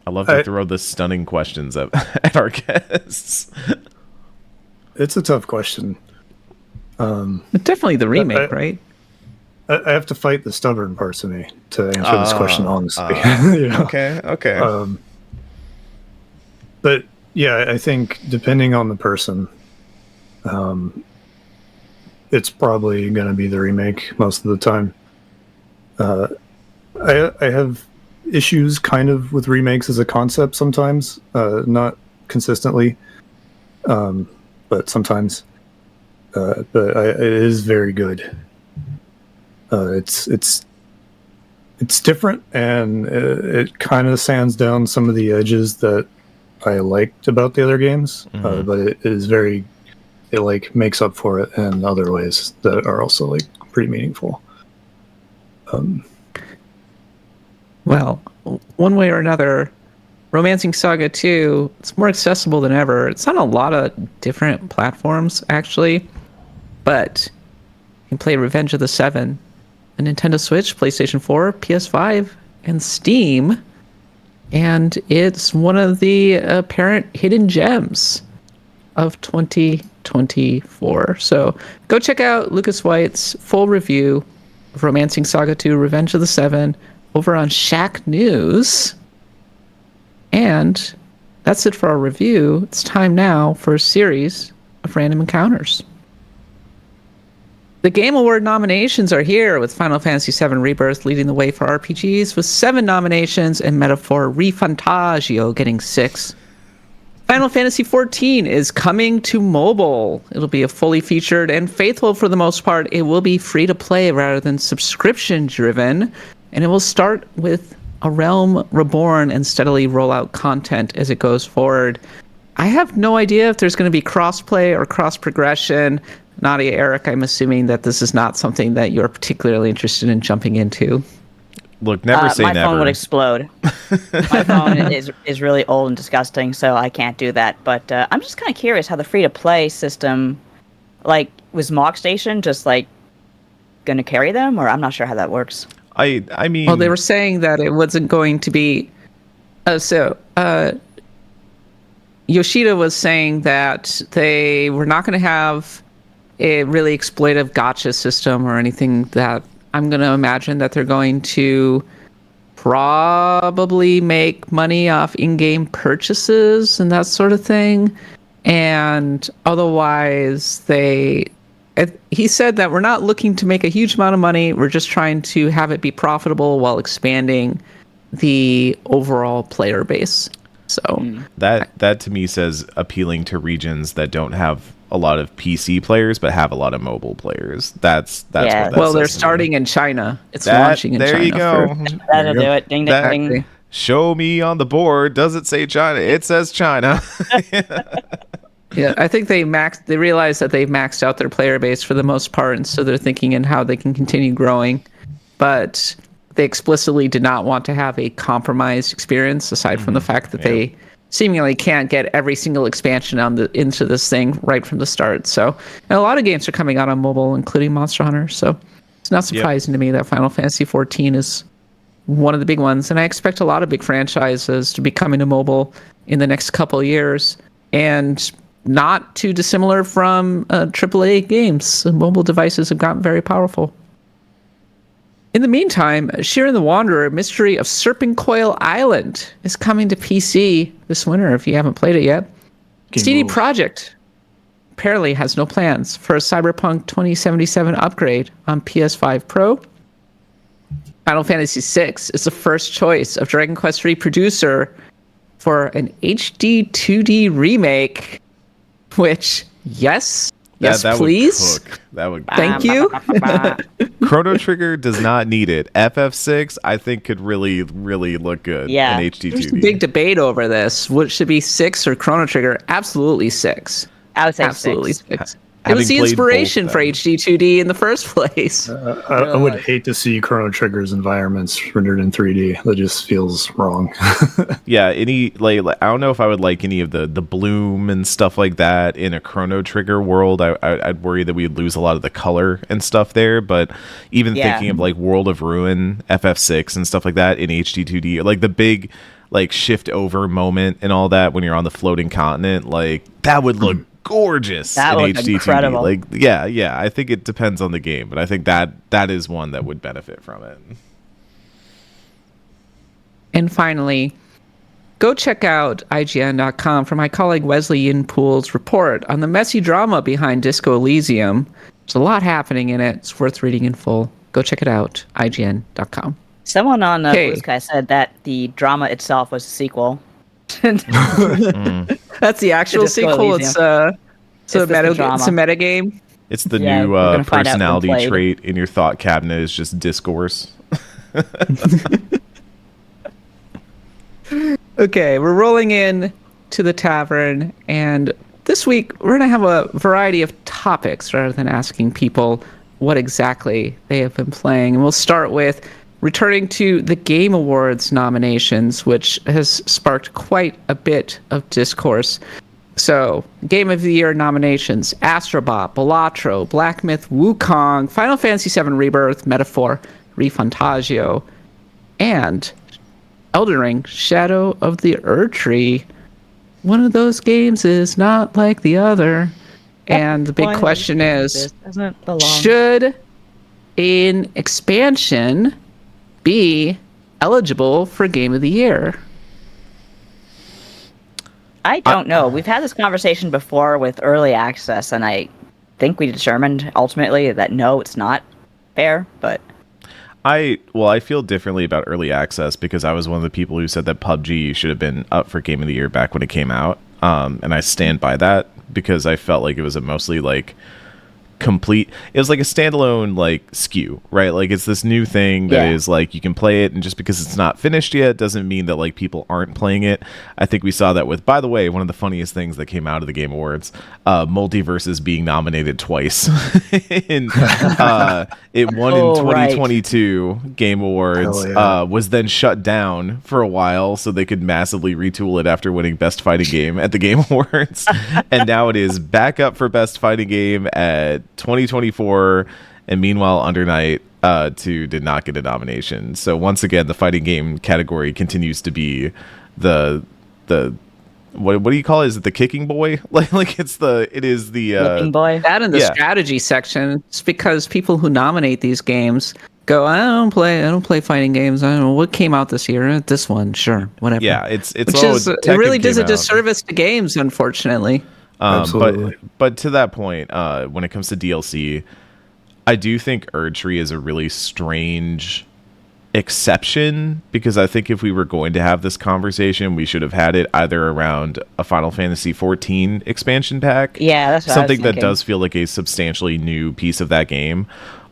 I love to throw the stunning questions at our guests. It's a tough question. Definitely the remake, right? I have to fight the stubborn parts of me to answer this question honestly. You know? Okay. But yeah, I think depending on the person, it's probably going to be the remake most of the time. I have issues kind of with remakes as a concept sometimes, not consistently, but sometimes. But it is very good. It's different, and it kind of sands down some of the edges that I liked about the other games. But it is very, it like makes up for it in other ways that are also like pretty meaningful. Well, one way or another, Romancing SaGa 2, it's more accessible than ever. It's on a lot of different platforms, actually, but you can play Revenge of the Seven on Nintendo Switch, PlayStation 4, PS5, and Steam, and it's one of the apparent hidden gems of 2024. So go check out Lucas White's full review of Romancing SaGa 2, Revenge of the Seven, over on Shack News. And that's it for our review. It's time now for a series of random encounters. The Game Award nominations are here, with Final Fantasy VII Rebirth leading the way for RPGs with 7 nominations and Metaphor Refantagio getting 6. Final Fantasy XIV is coming to mobile. It'll be a fully featured and faithful for the most part. It will be free to play rather than subscription driven. And it will start with A Realm Reborn and steadily roll out content as it goes forward. I have no idea if there's going to be crossplay or cross-progression. Nadia, Eric, I'm assuming that this is not something that you're particularly interested in jumping into. Look, never say my never. phone would explode. My phone is really old and disgusting, so I can't do that. But I'm just kind of curious how the free-to-play system, like, was Mock Station just, like, going to carry them? Or I'm not sure how that works. I mean... Well, they were saying that it wasn't going to be... Yoshida was saying that they were not going to have a really exploitive gacha system or anything that I'm going to imagine that they're going to probably make money off in-game purchases and that sort of thing. And otherwise, he said that we're not looking to make a huge amount of money. We're just trying to have it be profitable while expanding the overall player base. So that to me says appealing to regions that don't have a lot of PC players but have a lot of mobile players. That's what that well, says they're to starting me. in China. It's launching in China. There you go. That'll do it. Ding, ding, ding. Show me on the board. Does it say China? It says China. Yeah, I think they realize that they've maxed out their player base for the most part, and so they're thinking in how they can continue growing. But they explicitly did not want to have a compromised experience, aside from the fact that they seemingly can't get every single expansion into this thing right from the start. So, and a lot of games are coming out on mobile, including Monster Hunter. So it's not surprising to me that Final Fantasy XIV is one of the big ones, and I expect a lot of big franchises to be coming to mobile in the next couple of years. And not too dissimilar from AAA games. Mobile devices have gotten very powerful. In the meantime, Shiren the Wanderer, Mystery of Serpent Coil Island is coming to PC this winter if you haven't played it yet. CD Projekt apparently has no plans for a Cyberpunk 2077 upgrade on PS5 Pro. Final Fantasy VI is the first choice of Dragon Quest III producer for an HD 2D remake. Which, yes, please. That would. Thank you. Chrono Trigger does not need it. FF6, I think, could really, really look good in HD 2D. There's a big debate over this. What should be 6 or Chrono Trigger? Absolutely 6. I would say absolutely 6. It was the inspiration for HD 2D in the first place. I would hate to see Chrono Trigger's environments rendered in 3D. That just feels wrong. Yeah, I don't know if I would like any of the bloom and stuff like that in a Chrono Trigger world. I'd worry that we'd lose a lot of the color and stuff there. But even thinking of like World of Ruin, FF6 and stuff like that in HD 2D, like the big shift over moment and all that when you're on the floating continent, like that would look gorgeous that in would HD incredible. 2D. I think it depends on the game, but I think that is one that would benefit from it. And finally, go check out IGN.com for my colleague Wesley Yinpool's report on the messy drama behind Disco Elysium. There's a lot happening in it. It's worth reading in full. Go check it out, IGN.com. Someone on Blue Sky said that the drama itself was a sequel. That's the actual sequel. It's a meta game. It's the new personality trait in your thought cabinet is just discourse. Okay, we're rolling in to the tavern, and this week we're going to have a variety of topics rather than asking people what exactly they have been playing. And we'll start with returning to the Game Awards nominations, which has sparked quite a bit of discourse. So, Game of the Year nominations: Astrobot, Balatro, Black Myth, Wukong, Final Fantasy VII Rebirth, Metaphor, Refantagio, and Elden Ring, Shadow of the Erdtree. One of those games is not like the other. And the big question is, should an expansion be eligible for Game of the Year? I don't know. We've had this conversation before with early access, and I think we determined ultimately that no, it's not fair, but I feel differently about early access because I was one of the people who said that PUBG should have been up for Game of the Year back when it came out. And I stand by that because I felt like it was a mostly complete, it was like a standalone SKU, right? Like it's this new thing that is like you can play it, and just because it's not finished yet doesn't mean that people aren't playing it. I think we saw that with, by the way, one of the funniest things that came out of the Game Awards, Multiverses being nominated twice. It won in 2022 Game Awards, was then shut down for a while so they could massively retool it after winning Best Fighting Game at the Game Awards, and now it is back up for Best Fighting Game at 2024, and meanwhile Under Night 2 did not get a nomination. So once again, the fighting game category continues to be the what do you call it? Is it the kicking boy? It is the Whipping boy. That in the strategy section. It's because people who nominate these games go, I don't play fighting games. I don't know what came out this year. This one, sure, whatever. Yeah, it's Which is, it really does a disservice to games, unfortunately. Absolutely. But to that point, when it comes to DLC, I do think Erdtree is a really strange exception, because I think if we were going to have this conversation, we should have had it either around a Final Fantasy XIV expansion pack. Yeah, that's what something that does feel like a substantially new piece of that game,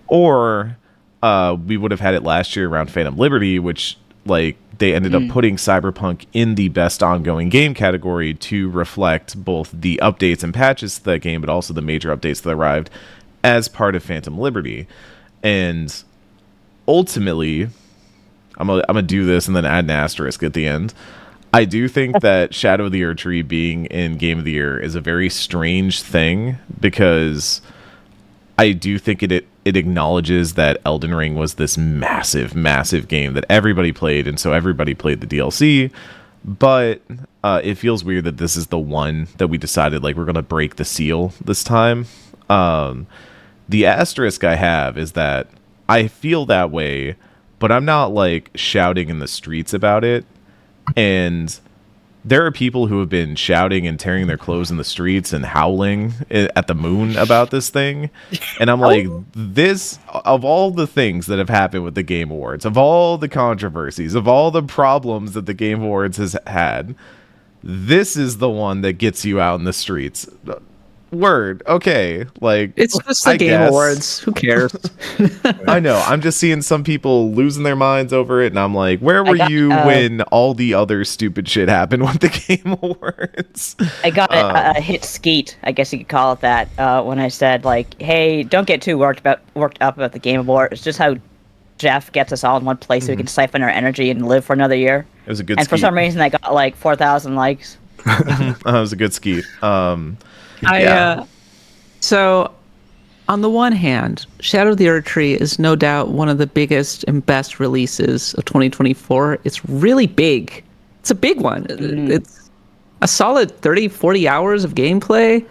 or we would have had it last year around Phantom Liberty, which like they ended up putting Cyberpunk in the best ongoing game category to reflect both the updates and patches to that game, but also the major updates that arrived as part of Phantom Liberty. And ultimately, I'm gonna do this and then add an asterisk at the end. I do think that Shadow of the Erdtree being in Game of the Year is a very strange thing, because I do think it acknowledges that Elden Ring was this massive, massive game that everybody played, and so everybody played the DLC. But it feels weird that this is the one that we decided, like, we're going to break the seal this time. The asterisk I have is that I feel that way, but I'm not, like, shouting in the streets about it. And there are people who have been shouting and tearing their clothes in the streets and howling at the moon about this thing. And I'm like, this, of all the things that have happened with the Game Awards, of all the controversies, of all the problems that the Game Awards has had, this is the one that gets you out in the streets. Word. Okay. Like, it's just the Game Awards. Who cares? I know. I'm just seeing some people losing their minds over it, and I'm like, where were you when all the other stupid shit happened with the Game Awards? I got a hit skeet, I guess you could call it that, when I said, like, hey, don't get too worked up about the Game Awards. It's just how Jeff gets us all in one place so we can siphon our energy and live for another year. It was a good And skeet. for some reason, I got like 4,000 likes. It was a good skeet. So, on the one hand, Shadow of the Erdtree is no doubt one of the biggest and best releases of 2024. It's really big. It's a big one. It's a solid 30, 40 hours of gameplay.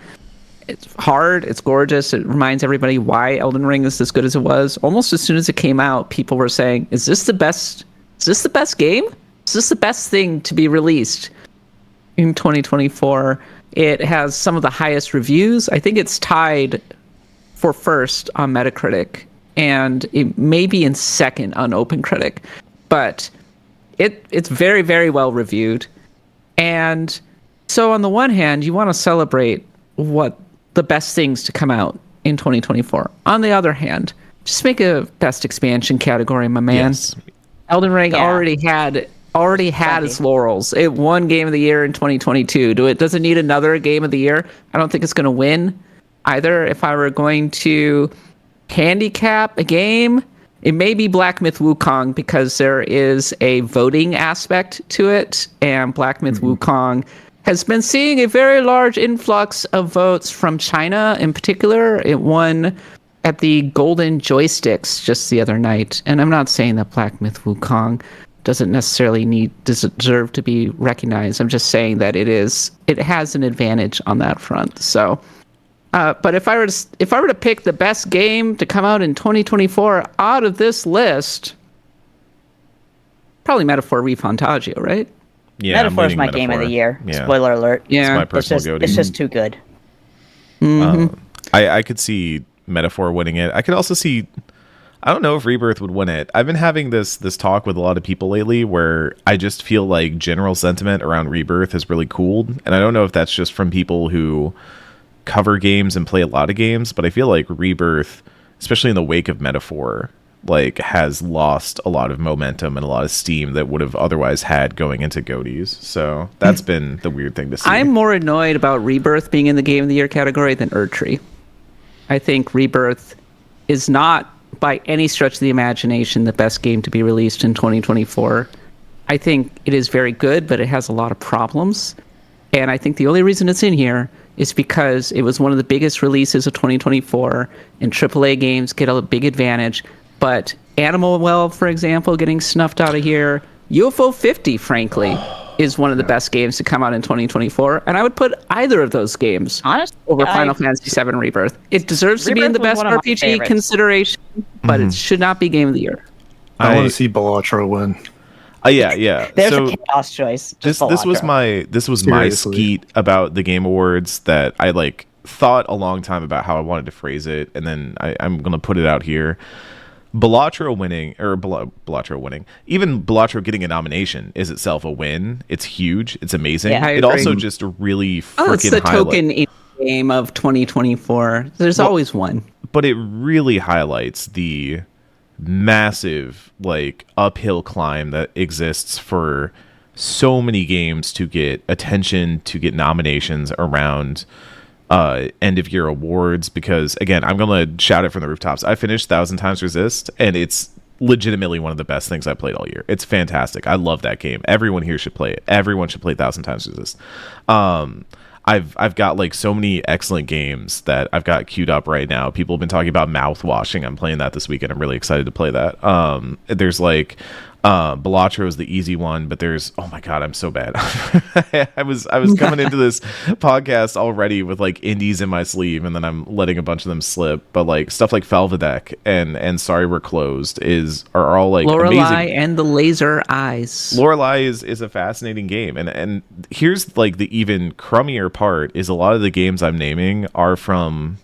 It's hard. It's gorgeous. It reminds everybody why Elden Ring is as good as it was. Almost as soon as it came out, people were saying, is this the best game? Is this the best thing to be released in 2024? It has some of the highest reviews. I think it's tied for first on Metacritic, and it may be in second on OpenCritic. But it's very, very well reviewed. And so on the one hand, you want to celebrate what the best things to come out in 2024. On the other hand, just make a best expansion category, my man. Yes. Elden Ring already had its laurels. It won Game of the Year in 2022. Does it need another Game of the Year? I don't think it's going to win either. If I were going to handicap a game, it may be Black Myth Wukong, because there is a voting aspect to it, and Black Myth Wukong has been seeing a very large influx of votes from China in particular. It won at the Golden Joysticks just the other night, and I'm not saying that Black Myth Wukong doesn't necessarily deserve to be recognized. I'm just saying that it has an advantage on that front. So, but if I were to pick the best game to come out in 2024 out of this list, probably Metaphor ReFantagio, right? Yeah, Metaphor is my game of the year. Yeah. Spoiler alert. Yeah, it's my personal go-to. It's just too good. I could see Metaphor winning it. I could also see, I don't know if Rebirth would win it. I've been having this talk with a lot of people lately where I just feel like general sentiment around Rebirth has really cooled. And I don't know if that's just from people who cover games and play a lot of games, but I feel like Rebirth, especially in the wake of Metaphor, like has lost a lot of momentum and a lot of steam that would have otherwise had going into GOTYs. So that's been the weird thing to see. I'm more annoyed about Rebirth being in the Game of the Year category than Erdtree. I think Rebirth is not by any stretch of the imagination the best game to be released in 2024. I think it is very good, but it has a lot of problems. And I think the only reason it's in here is because it was one of the biggest releases of 2024, and AAA games get a big advantage. But Animal Well, for example, getting snuffed out of here. UFO 50, frankly, is one of the best games to come out in 2024. And I would put either of those games over Final Fantasy VII Rebirth. It deserves to be in the best RPG consideration. but it should not be Game of the Year. I want to see Balatro win. Yeah. There's a chaos choice. This was my skeet about the Game Awards that I like thought a long time about how I wanted to phrase it, and then I'm gonna put it out here. Balatro winning, even Balatro getting a nomination is itself a win. It's huge. It's amazing. Yeah, it also just really freaking it's the token game of 2024. There's always one. But it really highlights the massive like uphill climb that exists for so many games to get attention, to get nominations around end of year awards, because again, I'm gonna shout it from the rooftops. I finished 1,000 Times Resist, and it's legitimately one of the best things I played all year. It's fantastic. I love that game. Everyone here should play it. Everyone should play 1,000 Times Resist. I've got like so many excellent games that I've got queued up right now. People have been talking about Mouth Washing. I'm playing that this weekend. I'm really excited to play that. There's like Balatro is the easy one, but there's, oh my god, I'm so bad. I was coming into this podcast already with like indies in my sleeve, and then I'm letting a bunch of them slip. But like stuff like Felvedek and Sorry We're Closed are all like Lorelei amazing. and the Laser Eyes. Lorelei is a fascinating game, and here's like the even crummier part is a lot of the games I'm naming are from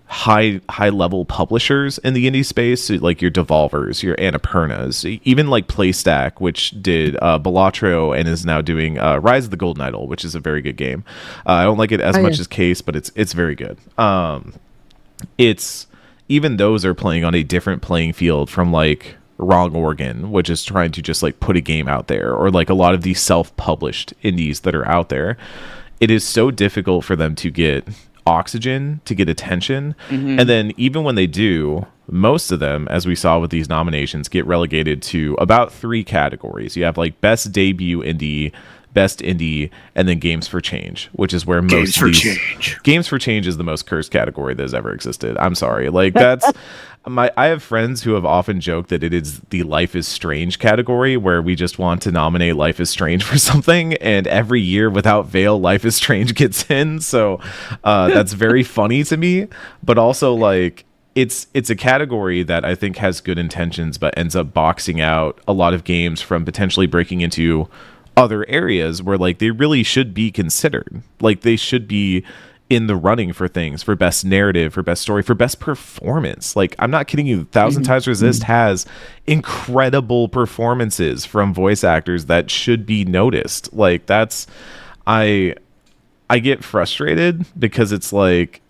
high level publishers in the indie space, so like your Devolvers, your Annapurnas, even like PlayStack, which did Balatro and is now doing Rise of the Golden Idol, which is a very good game. I don't like it as much as Case, but it's very good. It's even those are playing on a different playing field from like Wrong Organ, which is trying to just like put a game out there, or like a lot of these self-published indies that are out there. It is so difficult for them to get oxygen, to get attention, and then even when they do, most of them, as we saw with these nominations, get relegated to about 3 categories. You have like best debut indie, best indie, and then games for change, which is where most games for change is the most cursed category that has ever existed. I'm sorry, like that's I have friends who have often joked that it is the Life is Strange category, where we just want to nominate Life is Strange for something, and every year without fail Life is Strange gets in. So that's very funny to me, but also like it's a category that I think has good intentions but ends up boxing out a lot of games from potentially breaking into other areas where like they really should be considered. Like they should be in the running for things, for best narrative, for best story, for best performance. Like I'm not kidding you, 1,000 Times Resist has incredible performances from voice actors that should be noticed. Like that's I get frustrated because it's like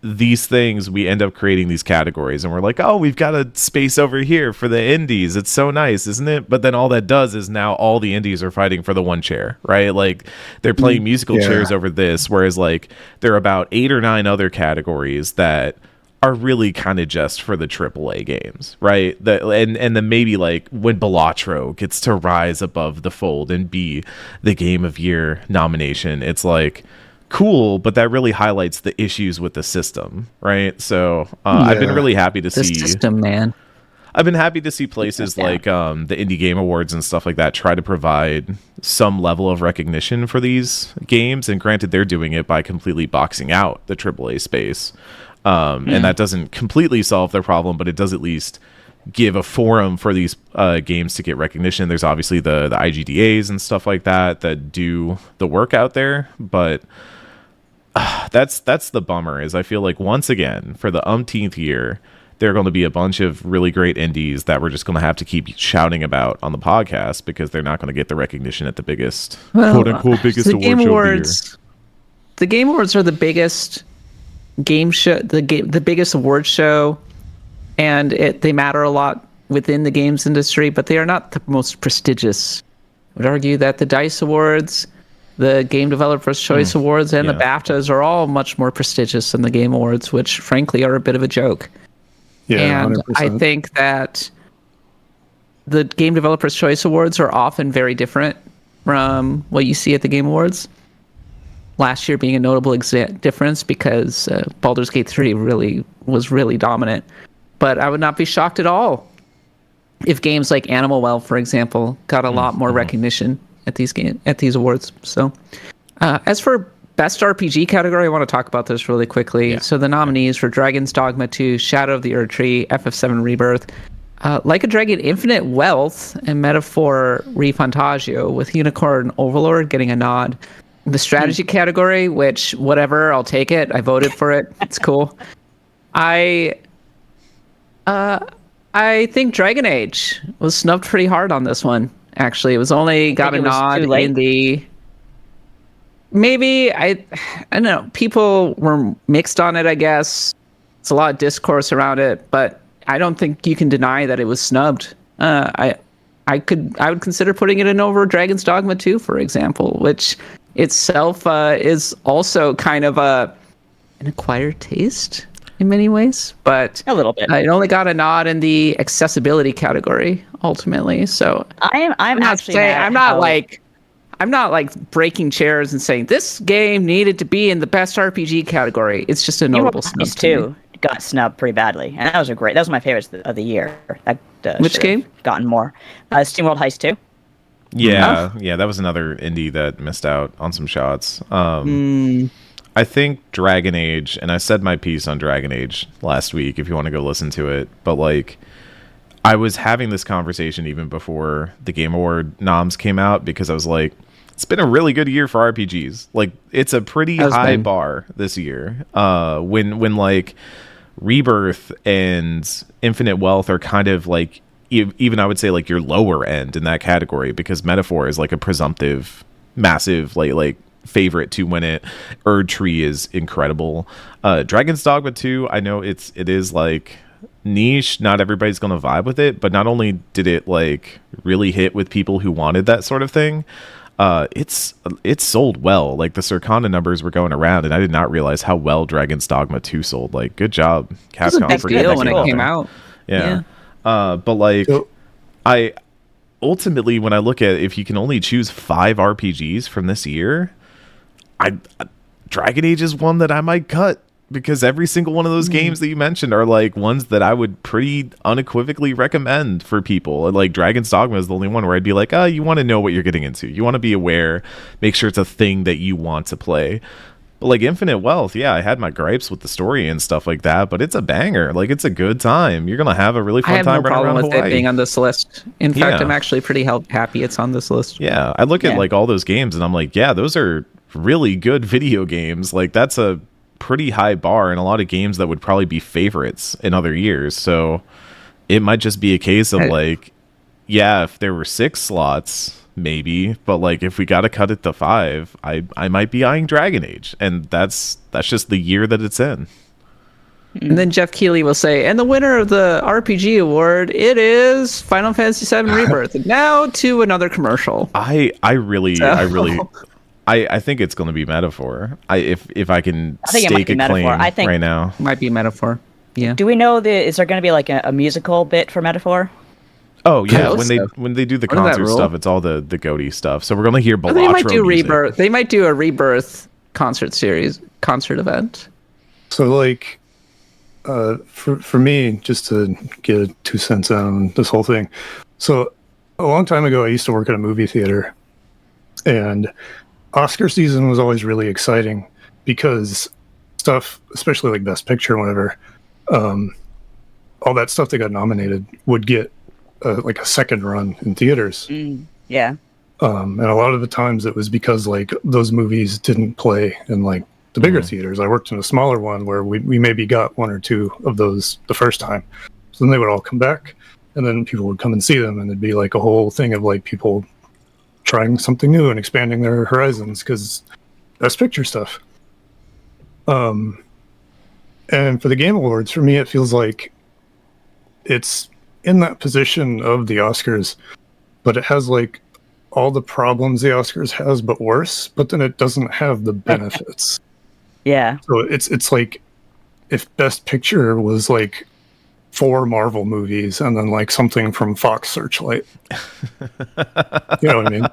these things, we end up creating these categories and we're like, oh, we've got a space over here for the indies. It's so nice, isn't it? But then all that does is now all the indies are fighting for the one chair, right? Like they're playing musical chairs over this, whereas like there are about 8 or 9 other categories that are really kind of just for the AAA games, right? And then maybe like when Balatro gets to rise above the fold and be the Game of Year nomination, it's like cool, but that really highlights the issues with the system, right? So I've been really happy to see the system, man. I've been happy to see places like the Indie Game Awards and stuff like that try to provide some level of recognition for these games. And granted, they're doing it by completely boxing out the AAA space, and that doesn't completely solve their problem, but it does at least give a forum for these games to get recognition. There's obviously the IGDAs and stuff like that do the work out there, but that's the bummer. Is I feel like once again for the umpteenth year there are going to be a bunch of really great indies that we're just going to have to keep shouting about on the podcast because they're not going to get the recognition at the biggest quote unquote biggest award show of the year. The Game Awards are the biggest game show, the biggest award show, and they matter a lot within the games industry, but they are not the most prestigious. I would argue that the DICE Awards, the Game Developers' Choice Awards, and the BAFTAs are all much more prestigious than the Game Awards, which frankly are a bit of a joke. Yeah, and 100%. I think that the Game Developers' Choice Awards are often very different from what you see at the Game Awards. Last year being a notable difference because Baldur's Gate 3 was really dominant. But I would not be shocked at all if games like Animal Well, for example, got a lot more recognition at these awards. So, as for Best RPG category, I want to talk about this really quickly. Yeah. So the nominees for Dragon's Dogma 2, Shadow of the Erdtree, FF7 Rebirth, Like a Dragon Infinite Wealth, and Metaphor Refantagio, with Unicorn Overlord getting a nod. The strategy category, which, whatever, I'll take it. I voted for it. It's cool. I think Dragon Age was snubbed pretty hard on this one, actually. It was only got a nod in the... Maybe, I don't know. People were mixed on it, I guess. It's a lot of discourse around it, but I don't think you can deny that it was snubbed. I would consider putting it in over Dragon's Dogma 2, for example, which itself is also kind of an acquired taste in many ways, but a little bit. It only got a nod in the accessibility category ultimately. So I'm not like breaking chairs and saying this game needed to be in the best RPG category. It's just a notable snub too. Got snubbed pretty badly, and that was my favorite of the year. Which game? Gotten more. SteamWorld Heist 2. Yeah, that was another indie that missed out on some shots. I think Dragon Age, and I said my piece on Dragon Age last week if you want to go listen to it, but like I was having this conversation even before the Game Award noms came out, because I was like, it's been a really good year for RPGs. Like, it's a pretty high bar this year. When like Rebirth and Infinite Wealth are kind of like, even I would say like your lower end in that category, because Metaphor is like a presumptive, massive like favorite to win it. Erdtree is incredible. Dragon's Dogma 2, I know it is like niche, not everybody's gonna vibe with it, but not only did it like really hit with people who wanted that sort of thing, it's sold well. Like the Circana numbers were going around, and I did not realize how well Dragon's Dogma 2 sold. Like, good job, Capcom, for getting that when it came out. Yeah. But like, I ultimately, when I look at, if you can only choose 5 RPGs from this year, Dragon Age is one that I might cut, because every single one of those games that you mentioned are like ones that I would pretty unequivocally recommend for people. Like Dragon's Dogma is the only one where I'd be like, you want to know what you're getting into. You want to be aware, make sure it's a thing that you want to play. But like Infinite Wealth, yeah, I had my gripes with the story and stuff like that, but it's a banger. Like, it's a good time. You're gonna have a really fun time running around Hawaii. I have no problem with it being on this list. In fact, I'm actually pretty happy it's on this list. Yeah, I look at like all those games and I'm like, yeah, those are really good video games. Like, that's a pretty high bar in a lot of games that would probably be favorites in other years. So it might just be a case of like, yeah, if there were 6 slots, maybe, but like if we got to cut it to 5, I might be eyeing Dragon Age, and that's just the year that it's in. And then Jeff Keighleys will say, and the winner of the RPG award, it is Final Fantasy VII Rebirth. Now to another commercial. I think it's going to be Metaphor. If I can stake a claim right now, it might be Metaphor. Yeah. Do we know is there going to be like a musical bit for Metaphor? Oh yeah, when they do the concert stuff, it's all the goatee stuff. So we're going to hear Balatro they might do music. Rebirth. They might do a Rebirth concert event. So like, for me, just to get 2 cents on this whole thing. So a long time ago, I used to work at a movie theater, and Oscar season was always really exciting because stuff, especially like Best Picture and whatever, all that stuff that got nominated would get like a second run in theaters. Yeah. And a lot of the times it was because like those movies didn't play in like the bigger theaters. I worked in a smaller one where we maybe got 1 or 2 of those the first time. So then they would all come back, and then people would come and see them, and it'd be like a whole thing of like people trying something new and expanding their horizons because Best Picture stuff. And for the Game Awards, for me, it feels like it's in that position of the Oscars, but it has like all the problems the Oscars has, but worse. But then it doesn't have the benefits. Yeah. So it's like if Best Picture was like 4 Marvel movies and then like something from Fox Searchlight. You know what I mean?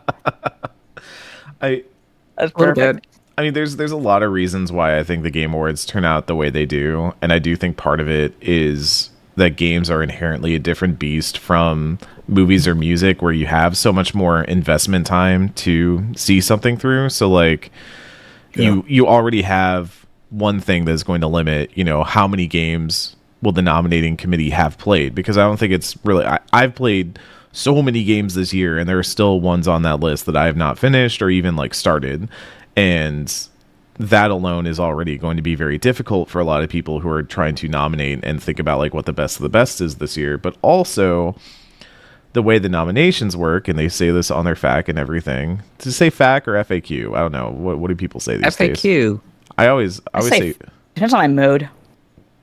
That's perfect. I mean, there's a lot of reasons why I think the Game Awards turn out the way they do, and I do think part of it is that games are inherently a different beast from movies or music, where you have so much more investment time to see something through. So like, you already have one thing that's going to limit, how many games will the nominating committee have played, because I don't think it's really I've played so many games this year, and there are still ones on that list that I have not finished or even like started, and that alone is already going to be very difficult for a lot of people who are trying to nominate and think about like what the best of the best is this year. But also the way the nominations work, and they say this on their FAQ and everything. To say FAQ or FAQ? I don't know. What do people say these days? FAQ. I always say depends on my mood.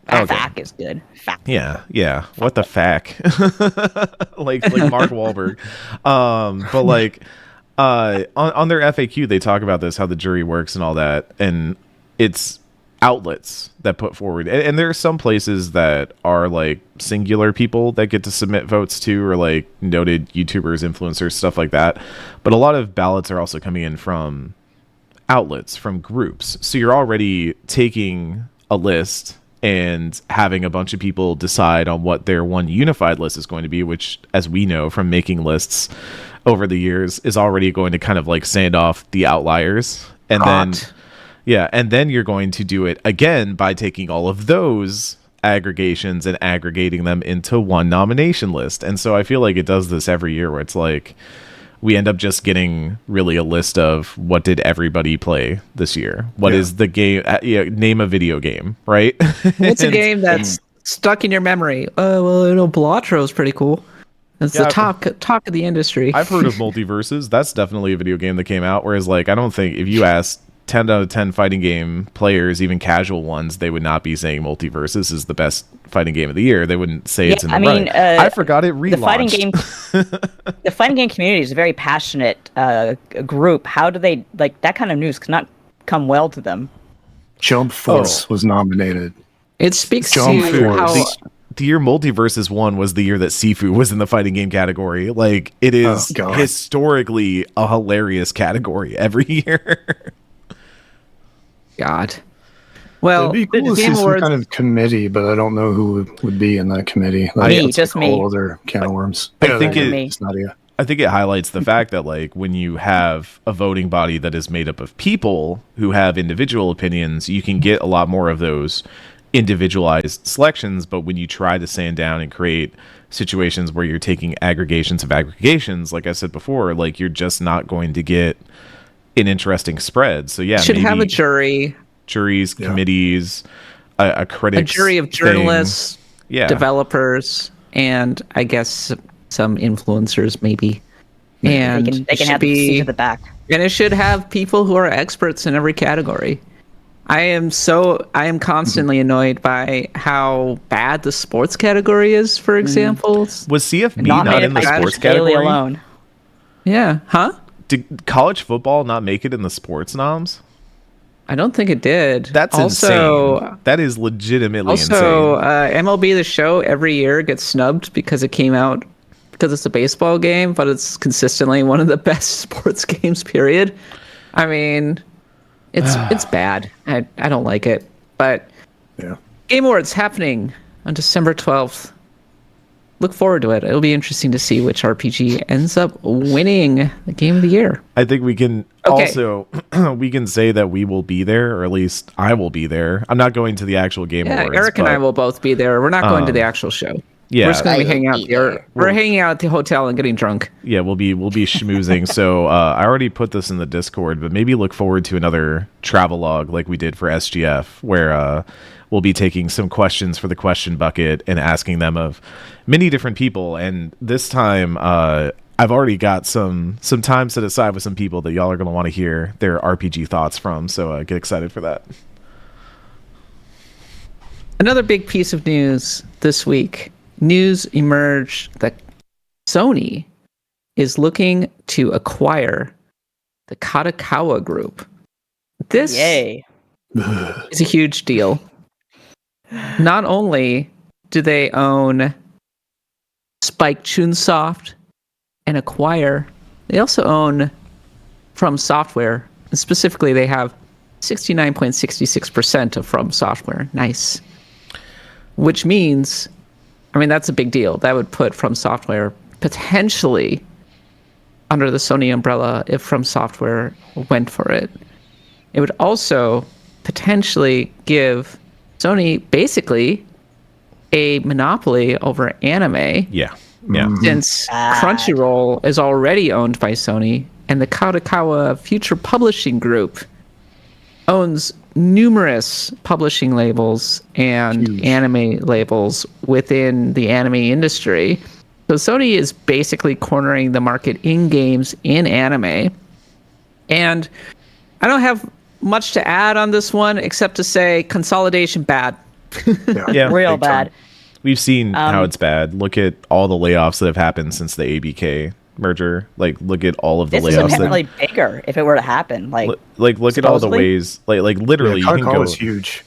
Okay. FAQ is good. FAQ. Yeah. What the FAQ? like Mark Wahlberg. But like on their FAQ, they talk about this, how the jury works and all that, and it's outlets that put forward, and there are some places that are like singular people that get to submit votes to, or like noted YouTubers, influencers, stuff like that. But a lot of ballots are also coming in from outlets, from groups. So you're already taking a list and having a bunch of people decide on what their one unified list is going to be, which, as we know from making lists over the years, is already going to kind of like sand off the outliers. And then you're going to do it again by taking all of those aggregations and aggregating them into one nomination list. And so I feel like it does this every year, where it's like we end up just getting really a list of what did everybody play this year? What is the game? Name a video game, right? What's a game that's stuck in your memory? Balatro is pretty cool. It's the talk of the industry. I've heard of Multiverses. That's definitely a video game that came out. Whereas, like, I don't think if you asked 10 out of 10 fighting game players, even casual ones, they would not be saying Multiverses is the best fighting game of the year. They wouldn't say it's in the running. I forgot it relaunched. The fighting game community is a very passionate group. How do they, like, that kind of news cannot come well to them? Jump Force was nominated. It speaks to how... The year Multiverses won was the year that Sifu was in the fighting game category. Like, it is historically a hilarious category every year. God. Well, it'd be cool to see some kind of committee, but I don't know who would be in that committee. Just me. All other can of worms. I think it highlights the fact that, like, when you have a voting body that is made up of people who have individual opinions, you can get a lot more of those individualized selections. But when you try to sand down and create situations where you're taking aggregations of aggregations, like I said before, like, you're just not going to get an interesting spread. So should have a juries, committees, a critics, a jury of journalists, developers, and I guess some influencers maybe. And they can have the seat at the back. And it should have people who are experts in every category. I am constantly annoyed by how bad the sports category is, for example. Was CFB not in the sports category alone? Yeah. Huh? Did college football not make it in the sports noms? I don't think it did. That's insane. That is legitimately insane. MLB The Show every year gets snubbed because it came out because it's a baseball game, but it's consistently one of the best sports games, period. I mean, it's bad. I don't like it. But Game Awards happening on December 12th. Look forward to it. It'll be interesting to see which RPG ends up winning the Game of the Year. I think we can also we can say that we will be there, or at least I will be there. I'm not going to the actual Game Awards. Eric and I will both be there. We're not going to the actual show. Yeah, we're just going to be hanging out there. We're hanging out at the hotel and getting drunk. Yeah, we'll be schmoozing. So I already put this in the Discord, but maybe look forward to another travelogue like we did for SGF, where we'll be taking some questions for the question bucket and asking them of many different people. And this time, I've already got some time set aside with some people that y'all are going to want to hear their RPG thoughts from. So get excited for that. Another big piece of news this week. News emerged that Sony is looking to acquire the Kadokawa group. This is a huge deal. Not only do they own Spike Chunsoft and Acquire, they also own From Software. And specifically, they have 69.66% of From Software. Nice. Which means, I mean, that's a big deal. That would put From Software potentially under the Sony umbrella if From Software went for it. it would also potentially give Sony basically a monopoly over anime. Yeah. Since Crunchyroll is already owned by Sony, and the Kadokawa Future Publishing Group owns numerous publishing labels and anime labels within the anime industry. So Sony is basically cornering the market in games, in anime. And I don't have much to add on this one, except to say consolidation bad. Real bad. We've seen how it's bad. Look at all the layoffs that have happened since the ABK merger. Like, look at all of the layoffs. This is apparently bigger if it were to happen. Like look at all the ways. Like literally, you can go. Is huge.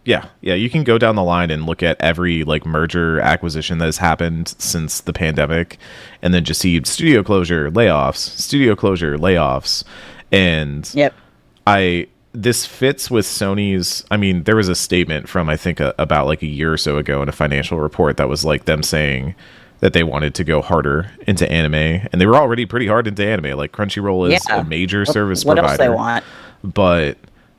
Yeah, you can go down the line and look at every like merger acquisition that has happened since the pandemic, and then just see studio closure, layoffs, and this fits with Sony's. I mean, there was a statement from I think about like a year or so ago in a financial report that was like them saying that they wanted to go harder into anime, and they were already pretty hard into anime. Like Crunchyroll is a major service provider. What else they want? But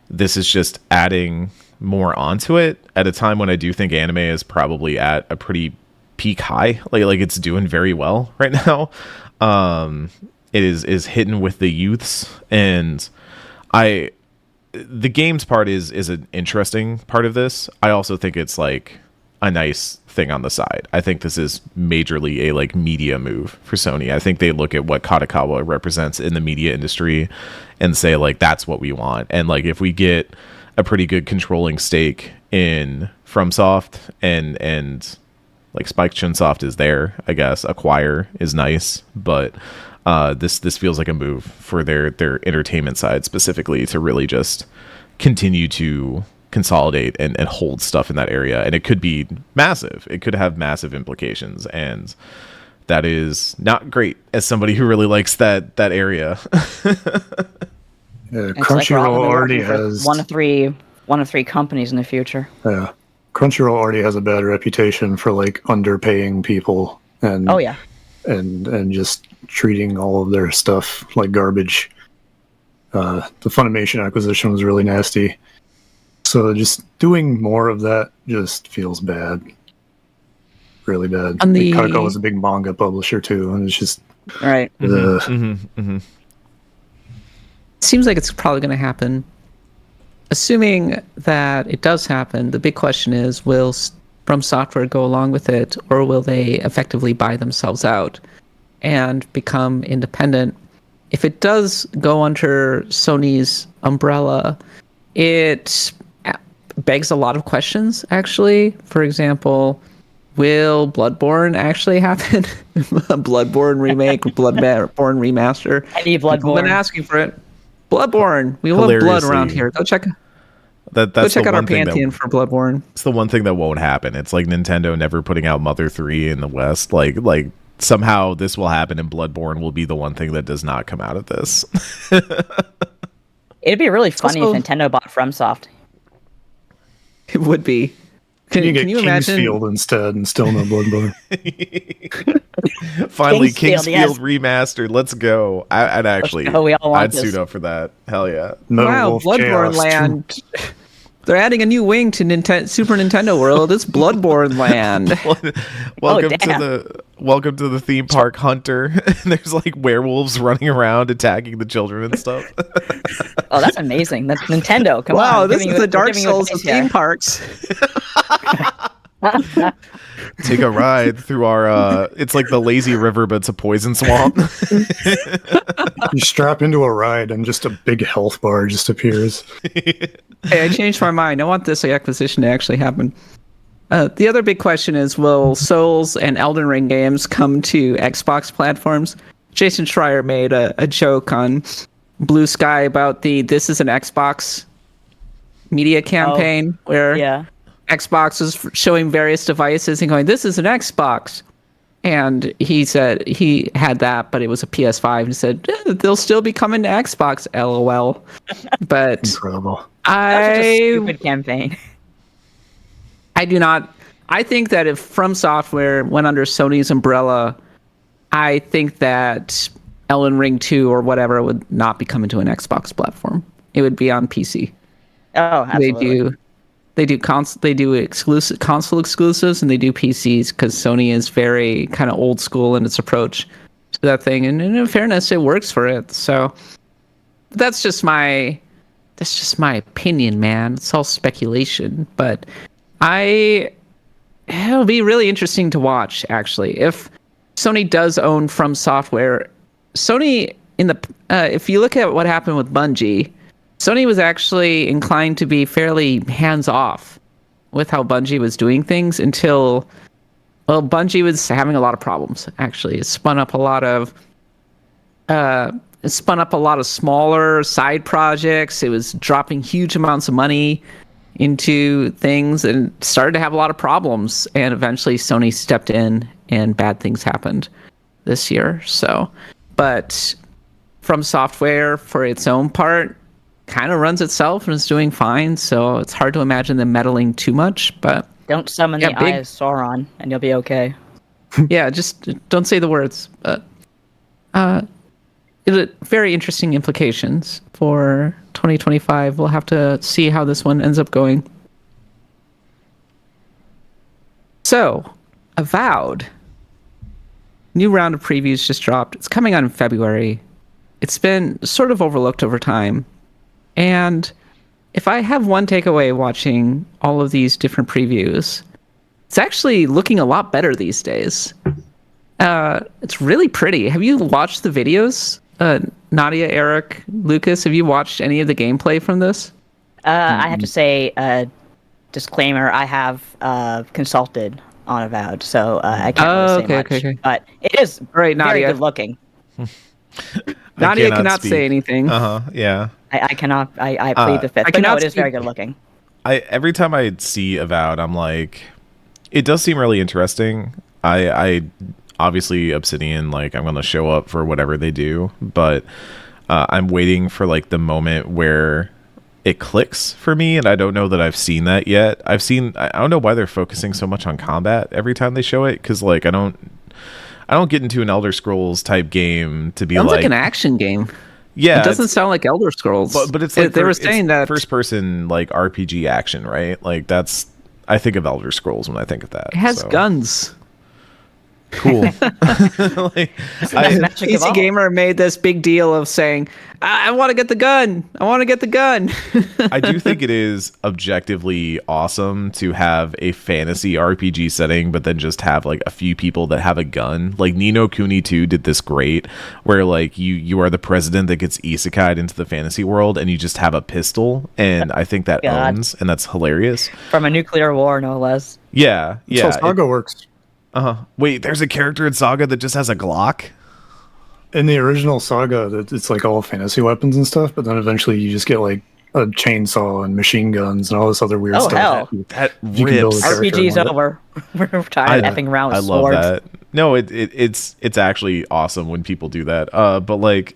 this is just adding more onto it at a time when I do think anime is probably at a pretty peak high. Like it's doing very well right now. It is hitting with the youths, and the games part is an interesting part of this. I also think it's like a nice thing on the side. I think this is majorly a like media move for Sony. I think they look at what Kadokawa represents in the media industry and say like that's what we want. And like if we get a pretty good controlling stake in FromSoft and like Spike Chunsoft is there, I guess. Acquire is nice, but this feels like a move for their entertainment side specifically to really just continue to consolidate and hold stuff in that area. And it could be massive. It could have massive implications, and that is not great as somebody who really likes that area. Crunchyroll already has one of three companies in the future. Yeah, Crunchyroll already has a bad reputation for like underpaying people and and just treating all of their stuff like garbage. The Funimation acquisition was really nasty, so just doing more of that just feels bad, really bad. Kadokawa was a big manga publisher too, and it's just right. Seems like it's probably going to happen. Assuming that it does happen, the big question is, will From Software go along with it, or will they effectively buy themselves out and become independent? If it does go under Sony's umbrella, it begs a lot of questions, actually. For example, will Bloodborne actually happen? A Bloodborne remake, Bloodborne remaster? I need Bloodborne. I've been asking for it. Bloodborne. We love blood around here. Go check out our Pantheon for Bloodborne. It's the one thing that won't happen. It's like Nintendo never putting out Mother 3 in the West. Like somehow this will happen, and Bloodborne will be the one thing that does not come out of this. It'd be really funny if Nintendo bought FromSoft. It would be. Can you imagine Kingsfield instead and still no Bloodborne? Finally, Kingsfield remastered. Let's go. I'd suit up for that. Hell yeah. Wow, Bloodborne Land. They're adding a new wing to Super Nintendo World. It's Bloodborne Land. Welcome to the theme park, Hunter. There's like werewolves running around attacking the children and stuff. Oh, that's amazing. That's Nintendo. Come on. Wow, this is the Dark Souls of theme parks. Take a ride through our it's like the lazy river, but it's a poison swamp. You strap into a ride and just a big health bar just appears. Hey, I changed my mind. I want this acquisition to actually happen. The other big question is, will Souls and Elden Ring games come to Xbox platforms? Jason Schreier made a joke on Blue Sky about this is an Xbox media campaign where Xbox was showing various devices and going, this is an Xbox. And he said he had that, but it was a PS5. And he said, they'll still be coming to Xbox, LOL. But incredible. That was a stupid campaign. I do not. I think that if From Software went under Sony's umbrella, I think that Elden Ring 2 or whatever would not be coming to an Xbox platform. it would be on PC. Oh, absolutely. They do exclusive console exclusives, and they do PCs because Sony is very kind of old school in its approach to that thing. And in fairness, it works for it. So that's just my opinion, man. It's all speculation, but it'll be really interesting to watch, actually. If Sony does own From Software, Sony if you look at what happened with Bungie, Sony was actually inclined to be fairly hands-off with how Bungie was doing things until, well, Bungie was having a lot of problems, actually. It spun up a lot of smaller side projects. It was dropping huge amounts of money into things and started to have a lot of problems. And eventually Sony stepped in and bad things happened this year. So, but From Software, for its own part, kind of runs itself and is doing fine, so it's hard to imagine them meddling too much. But don't summon the Eye of Sauron and you'll be okay. Yeah, just don't say the words. But it very interesting implications for 2025. We'll have to see how this one ends up going. So, Avowed, new round of previews just dropped. It's coming out in February. It's been sort of overlooked over time. And if I have one takeaway watching all of these different previews, it's actually looking a lot better these days. It's really pretty. Have you watched the videos? Nadia, Eric, Lucas, have you watched any of the gameplay from this? I have to say, disclaimer, I have consulted on Avowed, so I can't really say much. Okay. But it is very good looking. Nadia cannot say anything. Yeah. I cannot. I plead the fifth. But no, it is very good looking. Every time I see Avowed, I'm like, it does seem really interesting. I obviously Obsidian, like, I'm gonna show up for whatever they do, but I'm waiting for like the moment where it clicks for me, and I don't know that I've seen that yet. I don't know why they're focusing so much on combat every time they show it, because like I don't get into an Elder Scrolls type game to be sounds like an action game. Yeah, it doesn't sound like Elder Scrolls, but it's like they were saying that first person like RPG action, right? Like that's, I think of Elder Scrolls when I think of that. It has guns. Cool. Like, PC Gamer made this big deal of saying, I want to get the gun. I want to get the gun. I do think it is objectively awesome to have a fantasy RPG setting, but then just have like a few people that have a gun. Like Ni no Kuni 2 did this great, where like you are the president that gets isekai'd into the fantasy world, and you just have a pistol, and I think that owns, and that's hilarious. From a nuclear war, no less. Yeah. So SaGa works. Wait, there's a character in SaGa that just has a Glock? In the original SaGa, it's like all fantasy weapons and stuff, but then eventually you just get like a chainsaw and machine guns and all this other weird stuff. Hell. That rips. RPG's over. We're tired of effing around with swords. I love that. No, it's actually awesome when people do that. But like,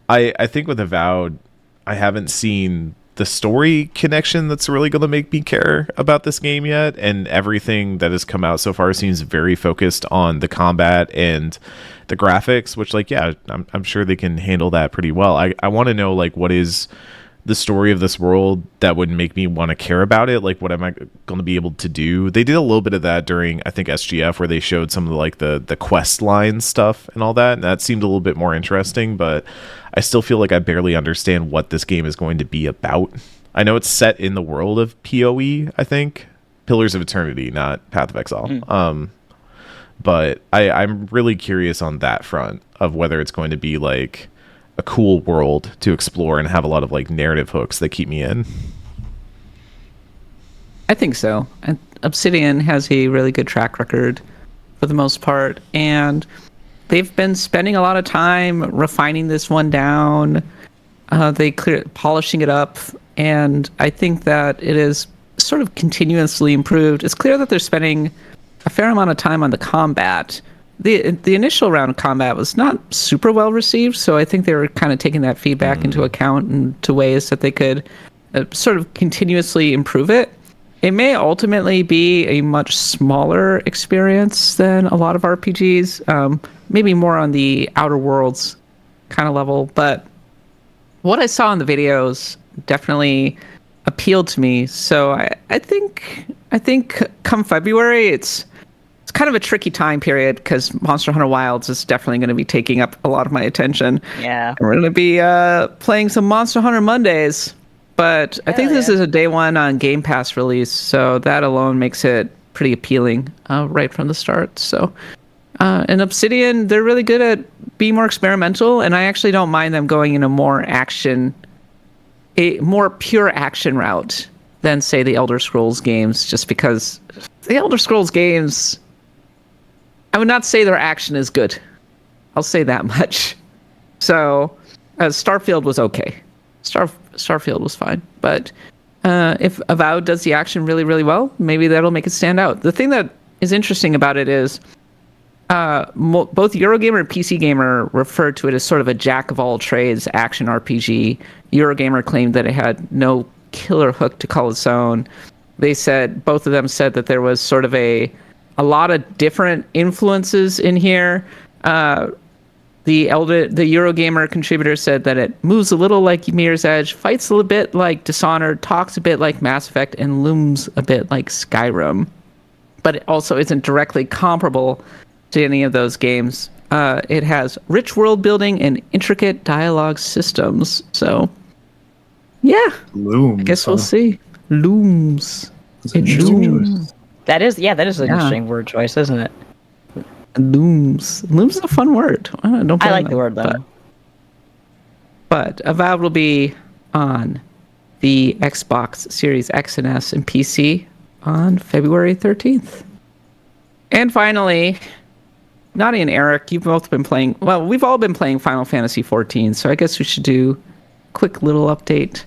I think with Avowed, I haven't seen the story connection that's really going to make me care about this game yet, and everything that has come out so far seems very focused on the combat and the graphics, which like, yeah, I'm sure they can handle that pretty well. I want to know like what is the story of this world that would make me want to care about it. Like, what am I going to be able to do? They did a little bit of that during, I think, SGF, where they showed some of the, like the quest line stuff and all that, and that seemed a little bit more interesting, but I still feel like I barely understand what this game is going to be about. I know it's set in the world of PoE, I think. Pillars of Eternity, not Path of Exile. But I'm really curious on that front of whether it's going to be like a cool world to explore and have a lot of like narrative hooks that keep me in. I think so. And Obsidian has a really good track record for the most part, and they've been spending a lot of time refining this one down. Polishing it up, and I think that it is sort of continuously improved. It's clear that they're spending a fair amount of time on the combat. The initial round of combat was not super well received, so I think they were kind of taking that feedback into account into ways that they could sort of continuously improve it. It may ultimately be a much smaller experience than a lot of RPGs, maybe more on the Outer Worlds kind of level, but what I saw in the videos definitely appealed to me. So I think come February, it's kind of a tricky time period because Monster Hunter Wilds is definitely going to be taking up a lot of my attention. Yeah. And we're going to be playing some Monster Hunter Mondays. But I think this is a day one on Game Pass release, so that alone makes it pretty appealing right from the start. So, and Obsidian, they're really good at being more experimental, and I actually don't mind them going in a more pure action route than, say, the Elder Scrolls games, just because the Elder Scrolls games, I would not say their action is good. I'll say that much. So, Starfield was okay. Starfield was fine. But if Avowed does the action really, really well, maybe that'll make it stand out. The thing that is interesting about it is both Eurogamer and PC Gamer referred to it as sort of a jack-of-all-trades action RPG. Eurogamer claimed that it had no killer hook to call its own. Both of them said that there was sort of a lot of different influences in here. The Eurogamer contributor said that it moves a little like Mirror's Edge, fights a little bit like Dishonored, talks a bit like Mass Effect, and looms a bit like Skyrim. But it also isn't directly comparable to any of those games. It has rich world building and intricate dialogue systems. So, yeah. Looms. I guess we'll see. Looms. It looms. That is an interesting word choice, isn't it? Looms. Looms is a fun word. I like the word, though. But Avowed will be on the Xbox Series X and S and PC on February 13th. And finally, Nadia and Eric, you've both been playing... Well, we've all been playing Final Fantasy XIV, so I guess we should do a quick little update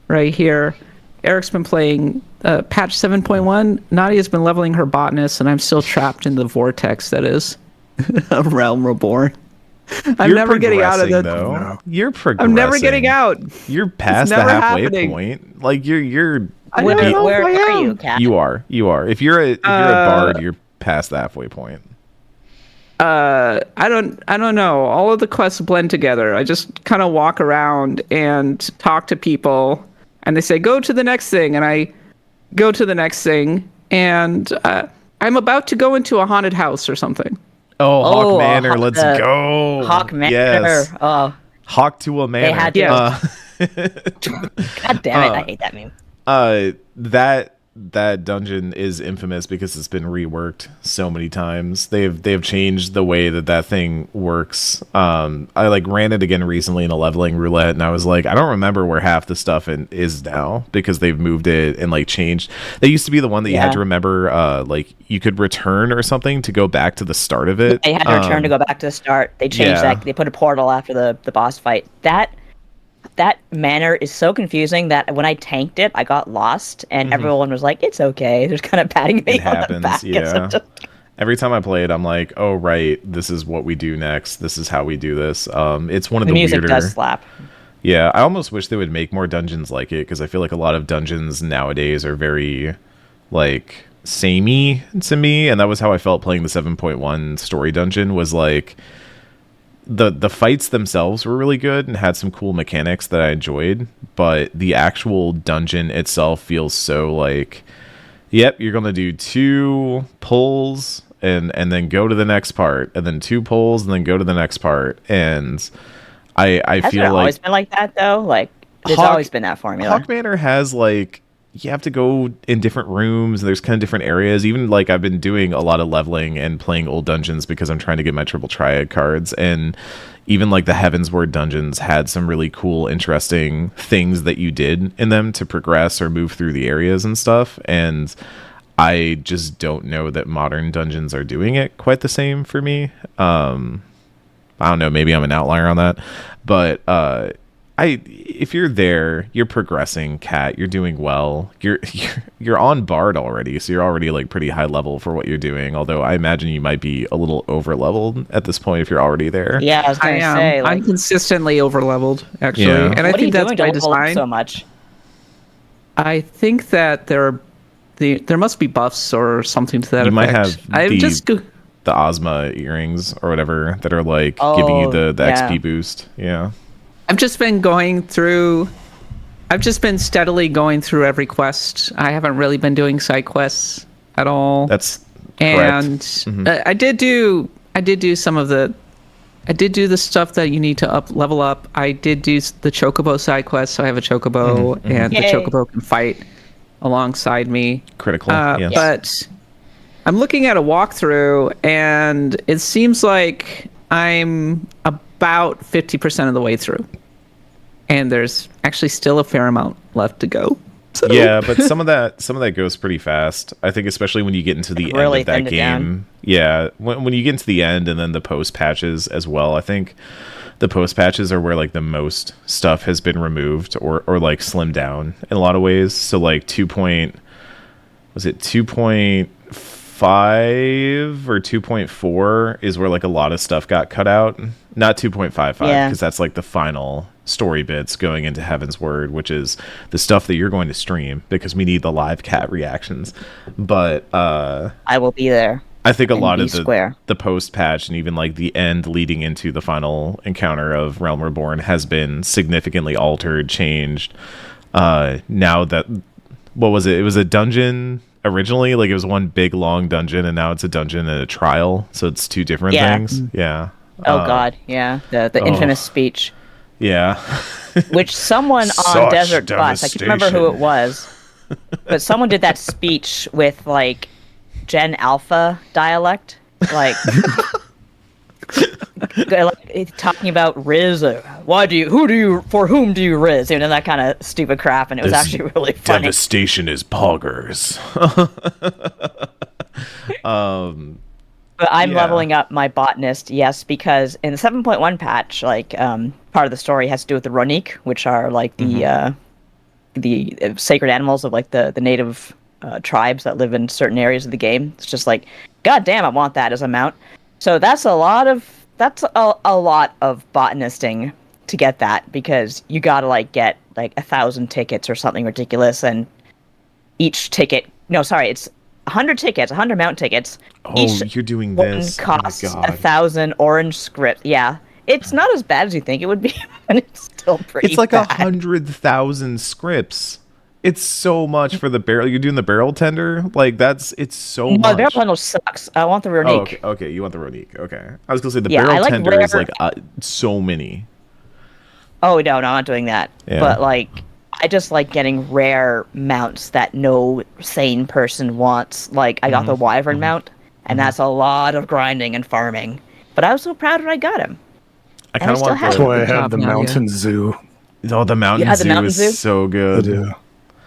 right here. Eric's been playing patch 7.1. Nadia's been leveling her botanist, and I'm still trapped in the vortex that is A Realm Reborn. I'm never getting out of it. No. You're progressing. I'm never getting out. You're past the halfway point. Like you're. Where are you, Kat? You are. If you're a bard, you're past the halfway point. I don't know. All of the quests blend together. I just kind of walk around and talk to people, and they say, go to the next thing. And I go to the next thing, and I'm about to go into a haunted house or something. Oh, Hawk Manor, let's go. Hawk Manor. Yes. Hawk to a Manor. They had to. God damn it, I hate that meme. That dungeon is infamous because it's been reworked so many times. They've changed the way that thing works. I ran it again recently in a leveling roulette, and I was like, I don't remember where half the stuff is now because they've moved it and changed. They used to be the one that you had to remember, you could return or something to go back to the start of it. They had to return to go back to the start. They changed that. They put a portal after the boss fight. That manor is so confusing that when I tanked it, I got lost, and everyone was like, "It's okay." They're kind of patting me on the back. Yeah. Every time I play it, I'm like, "Oh right, this is what we do next. This is how we do this." It's one of the music weirder. Does slap. Yeah, I almost wish they would make more dungeons like it because I feel like a lot of dungeons nowadays are very samey to me, and that was how I felt playing the 7.1 story dungeon. Was like. The fights themselves were really good and had some cool mechanics that I enjoyed, but the actual dungeon itself feels so yep, you're gonna do 2 pulls and then go to the next part, and then 2 pulls and then go to the next part, and I feel like always been like that though. There's always been that formula. Hawk Manor has you have to go in different rooms, and there's kind of different areas. Even I've been doing a lot of leveling and playing old dungeons because I'm trying to get my triple triad cards, and even the Heavensward dungeons had some really cool, interesting things that you did in them to progress or move through the areas and stuff. And I just don't know that modern dungeons are doing it quite the same for me. I don't know, maybe I'm an outlier on that, but if you're there, you're progressing, Kat. You're doing well. You're on Bard already, so you're already pretty high level for what you're doing. Although I imagine you might be a little over leveled at this point if you're already there. Yeah, I was gonna say I'm consistently over leveled actually, and I think that's by design. So much. I think that there must be buffs or something to that effect. You might have the Ozma earrings or whatever that are giving you the XP boost. Yeah. I've just been going through I've just been steadily going through every quest. I haven't really been doing side quests at all. That's correct. And I did do some of the. I did do the stuff that you need to level up. I did do the Chocobo side quest, so I have a Chocobo, and the Chocobo can fight alongside me. Critical, yes. But I'm looking at a walkthrough, and it seems like I'm about 50% of the way through. And there's actually still a fair amount left to go. So. Yeah, but some of that goes pretty fast. I think especially when you get into the end of that game. Yeah, when you get into the end and then the post patches as well. I think the post patches are where like the most stuff has been removed or like slimmed down in a lot of ways. So like 2.5 or 2.4 is where like a lot of stuff got cut out. Not 2.55 because that's like the final story bits going into Heaven's Word, which is the stuff that you're going to stream because we need the live cat reactions. But I will be there. I think a lot of the post patch and even like the end leading into the final encounter of Realm Reborn has been significantly altered, changed. Now that what was it? It was a dungeon originally, like it was one big long dungeon, and now it's a dungeon and a trial, so it's two different things. Yeah. Oh God, yeah. The infamous speech. Yeah. Which someone on Desert Bus, I can't remember who it was, but someone did that speech with like Gen Alpha dialect, like talking about Riz. For whom do you Riz? You know, that kind of stupid crap, and it was actually really funny. Devastation is poggers. But I'm leveling up my botanist, yes, because in the 7.1 patch, like part of the story has to do with the Ronique, which are like the sacred animals of like the native tribes that live in certain areas of the game. It's just like, God damn, I want that as a mount. So that's a lot of botanisting to get that, because you gotta like get like 1,000 tickets or something ridiculous, and each ticket, it's 100 tickets, 100 mount tickets. You're doing this. One costs 1,000 orange script. Yeah, it's not as bad as you think it would be, and it's still pretty. It's like bad. 100,000 scripts. It's so much for the barrel. You're doing the barrel tender, like it's so much. No, the barrel tender sucks. I want the Ronique. Oh, okay, you want the Ronique. Okay, I was gonna say the barrel tender is like so many. Oh no, I'm not doing that. Yeah. But like, I just like getting rare mounts that no sane person wants. Like, I got the Wyvern mount, and that's a lot of grinding and farming. But I was so proud when I got him. I kind of want That's why I have the Mountain Zoo. Oh, the Mountain Zoo is so good.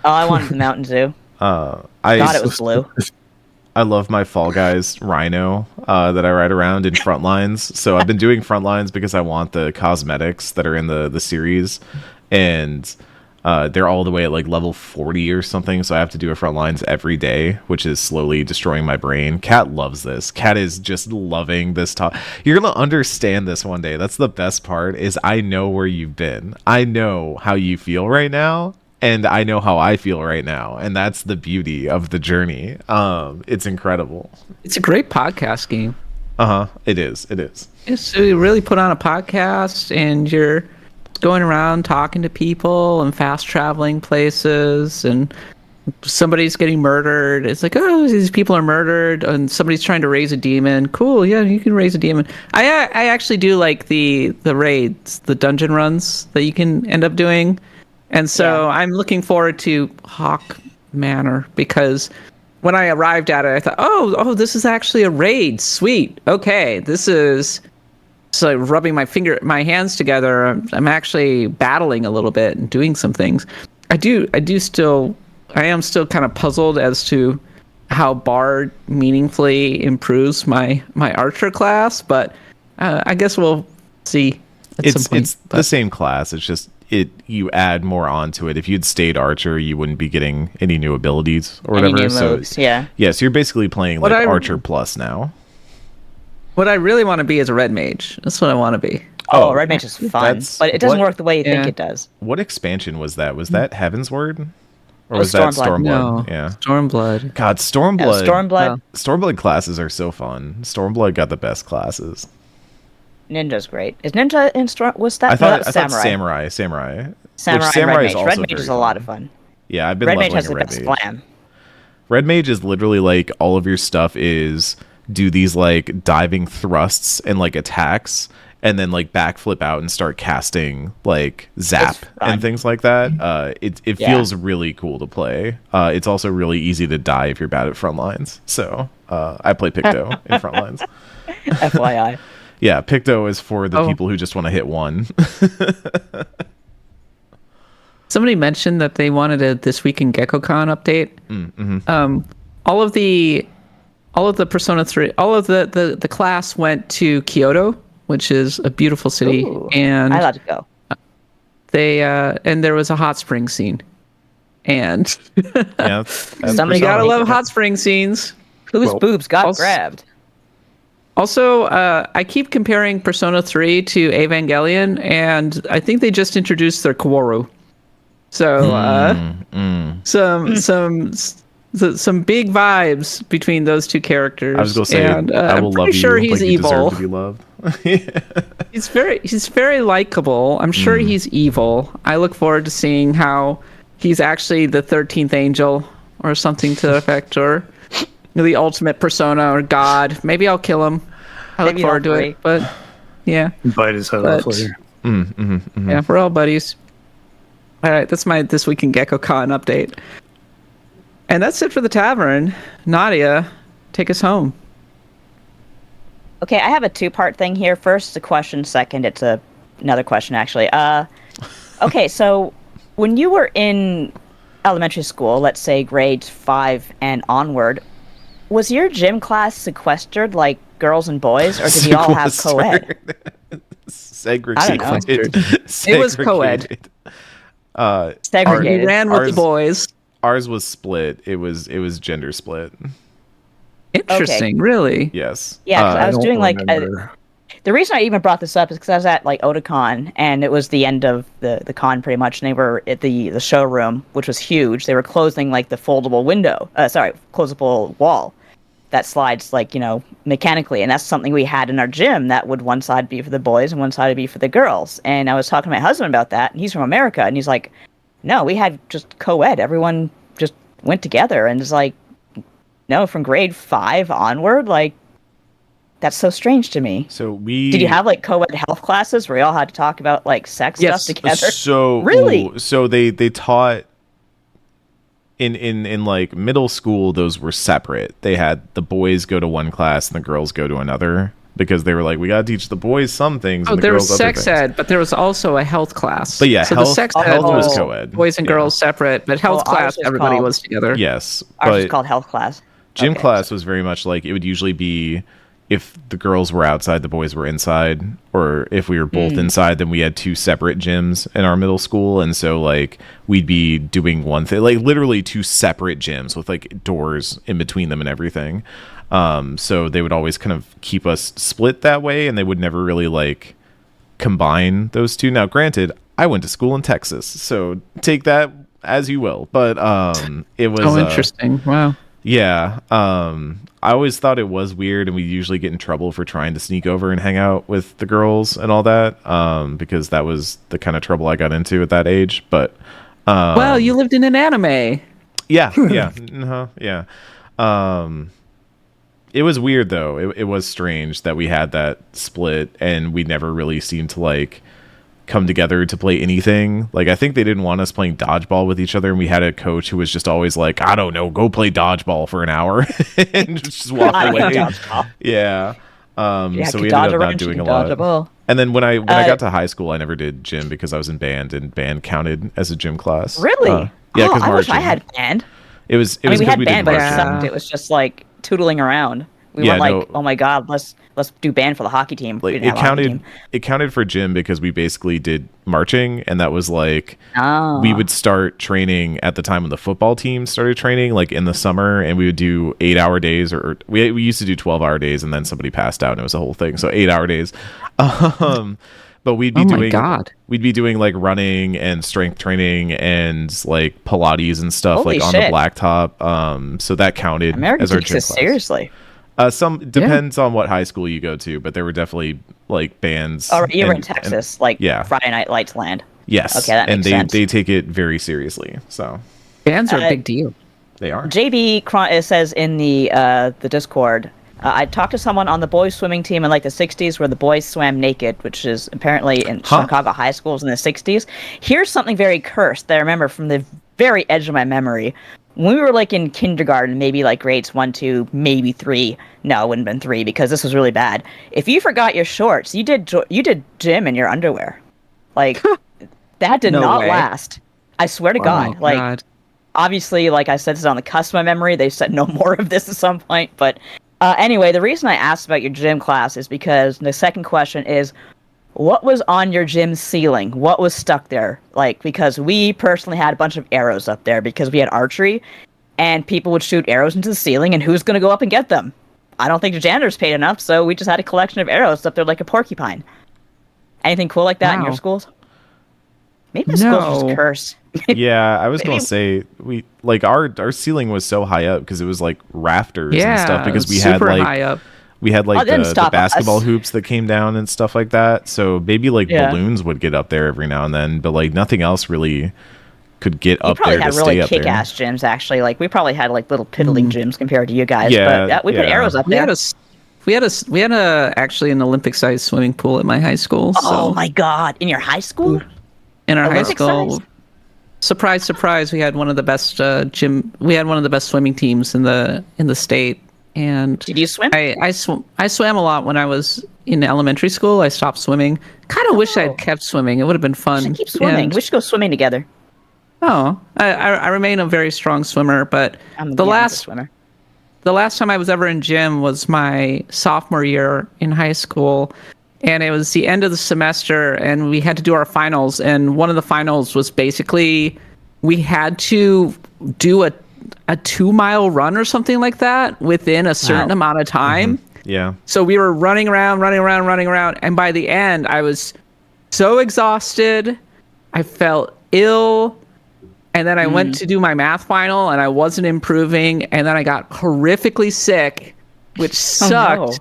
Oh, I wanted the Mountain Zoo. God, it was blue. I love my Fall Guys Rhino that I ride around in Frontlines. So I've been doing Frontlines because I want the cosmetics that are in the series, and they're all the way at like level 40 or something, so I have to do a Frontlines every day, which is slowly destroying my brain. Kat loves this. Kat is just loving this talk. You're gonna understand this one day. That's the best part, is I know where you've been. I know how you feel right now, and I know how I feel right now, and that's the beauty of the journey. It's incredible. It's a great podcast game. It is. So you really put on a podcast, and you're going around talking to people and fast traveling places, and somebody's getting murdered. It's like, oh, these people are murdered, and somebody's trying to raise a demon. Cool, yeah, you can raise a demon. I actually do like the raids, the dungeon runs that you can end up doing, and so I'm looking forward to Hawk Manor, because when I arrived at it, I thought, oh, this is actually a raid. Sweet. Okay, this is. So rubbing my hands together, I'm actually battling a little bit and doing some things. I am still kind of puzzled as to how Bard meaningfully improves my archer class, but I guess we'll see at some point. It's the same class. It's just you add more onto it. If you'd stayed archer, you wouldn't be getting any new abilities or whatever. Any new moves, so you're basically playing like archer plus now. What I really want to be is a red mage. That's what I want to be. Oh, red mage is fun, but it doesn't work the way you think it does. What expansion was that? Was that Heaven's Word? Or was that Stormblood? No, yeah. Stormblood. God, Stormblood. Stormblood. Stormblood classes are so fun. Stormblood got the best classes. Ninja's great. Is Ninja in Storm? Was that? I thought Samurai. Samurai is and also Red Mage very is a lot of fun. Yeah, I've been Red leveling Mage has a the Red best Mage. slam. Red Mage is literally like all of your stuff is do these like diving thrusts and like attacks, and then like backflip out and start casting like zap and things like that. It feels really cool to play. It's also really easy to die if you're bad at front lines. So I play Picto in front lines. FYI. Yeah, Picto is for the people who just want to hit one. Somebody mentioned that they wanted a This Week in GeckoCon update. All of the Persona 3, all of the class went to Kyoto, which is a beautiful city. Ooh, and I love to go. They and there was a hot spring scene. And Yeah, Somebody you gotta love hot spring scenes. Whose boobs got grabbed? Also, I keep comparing Persona 3 to Evangelion, and I think they just introduced their Kaworu. So some big vibes between those two characters. I was gonna say, and, I will I'm love pretty you sure he's like evil. you deserve to be loved. He's very likable. I'm sure he's evil. I look forward to seeing how he's actually the 13th angel or something to the effect, or the ultimate persona or god. Maybe I'll kill him. I look forward to it. But yeah, bite his head off later. Yeah, we're all buddies. All right, that's my This Week in GeckoCon update. And that's it for the tavern. Nadia, take us home. Okay, I have a two-part thing here. First, a question. Second, it's another question, actually. Okay, so when you were in elementary school, let's say grades 5 and onward, was your gym class sequestered like girls and boys, or did you all have co-ed? Segregated. It was co-ed. Segregated. We ran with the boys. Ours was split. It was gender split. Interesting, really? Yes. Yeah, I was doing like the reason I even brought this up is because I was at like Otakon, and it was the end of the con pretty much, and they were at the showroom, which was huge. They were closing like the foldable closable wall that slides like, mechanically, and that's something we had in our gym that would one side be for the boys and one side would be for the girls. And I was talking to my husband about that, and he's from America, and he's like, no, we had just co-ed. Everyone just went together, and it's like, no, from grade 5 onward, like, that's so strange to me. So did you have like co-ed health classes where you all had to talk about like sex stuff together? So really? So they taught in like middle school, those were separate. They had the boys go to one class and the girls go to another, because they were like, we gotta teach the boys some things. And the there girls was sex ed, but there was also a health class. But yeah, so health, the sex ed was was co-ed. Boys and girls separate, but health class everybody was together. Yes, ours was called health class. Gym class was very much like, it would usually be if the girls were outside, the boys were inside, or if we were both inside, then we had two separate gyms in our middle school. And so like we'd be doing one thing, like literally two separate gyms with like doors in between them and everything. So they would always kind of keep us split that way, and they would never really like combine those two. Now, granted, I went to school in Texas, so take that as you will. But it was interesting. Wow. Yeah. I always thought it was weird, and we usually get in trouble for trying to sneak over and hang out with the girls and all that, because that was the kind of trouble I got into at that age. But well, you lived in an anime. Yeah. Yeah. It was weird though. It was strange that we had that split, and we never really seemed to like come together to play anything. Like, I think they didn't want us playing dodgeball with each other, and we had a coach who was just always like, I don't know, go play dodgeball for an hour and just walk away. Yeah. So we ended up not doing a lot. And then when I got to high school, I never did gym because I was in band, and band counted as a gym class. Really? Yeah, because I wish I had band. It was we had band, but it sucked. It was just like tootling around. We weren't like, oh my god, let's do band for the hockey team. Like, it counted for gym because we basically did marching, and that was like we would start training at the time when the football team started training, like in the summer, and we would do 8-hour days, or we used to do 12-hour days, and then somebody passed out and it was a whole thing. So 8-hour days. But we'd be doing like running and strength training and like Pilates and stuff. Holy on shit. the blacktop. So that counted Americans as our take gym this class. seriously. Some depends on what high school you go to, but there were definitely like bands. Oh, you were in Texas, Friday Night Lights land. Yes. Okay, that makes sense. They take it very seriously. So bands are a big deal. They are. JB says in the Discord, I talked to someone on the boys swimming team in like the 60s where the boys swam naked, which is apparently in Chicago high schools in the 60s. Here's something very cursed that I remember from the very edge of my memory. When we were like in kindergarten, maybe like grades 1, 2, maybe 3. No, it wouldn't have been 3 because this was really bad. If you forgot your shorts, you did gym in your underwear. Like, that did not last. I swear to God. Like, obviously, like I said, this is on the cusp of my memory. They said no more of this at some point. But anyway, the reason I asked about your gym class is because the second question is, what was on your gym ceiling? What was stuck there? Like, because we personally had a bunch of arrows up there because we had archery, and people would shoot arrows into the ceiling, and who's going to go up and get them? I don't think the janitors paid enough, so we just had a collection of arrows up there like a porcupine. Anything cool like that in your schools? Maybe the school's just cursed. Yeah, I was gonna say we like our ceiling was so high up because it was like rafters and stuff because we had like high up. We had like the basketball hoops that came down and stuff like that. So maybe like balloons would get up there every now and then, but like nothing else really could get up there to stay up there. We probably had really kick-ass gyms actually. Like we probably had like little piddling gyms compared to you guys. Yeah, but we put arrows up there. We had actually an Olympic-sized swimming pool at my high school. Oh my God! In your high school? In our high school. Surprise, surprise! We had one of the best We had one of the best swimming teams in the state. And did you swim? I swam a lot when I was in elementary school. I stopped swimming. Kind of wish I had kept swimming. It would have been fun. We should keep swimming. We should go swimming together. Oh, I remain a very strong swimmer, but the last time I was ever in gym was my sophomore year in high school, and it was the end of the semester, and we had to do our finals. And one of the finals was basically we had to do a 2-mile run or something like that within a certain amount of time. Mm-hmm. Yeah. So we were running around. And by the end, I was so exhausted. I felt ill. And then I went to do my math final and I wasn't improving. And then I got horrifically sick, which sucked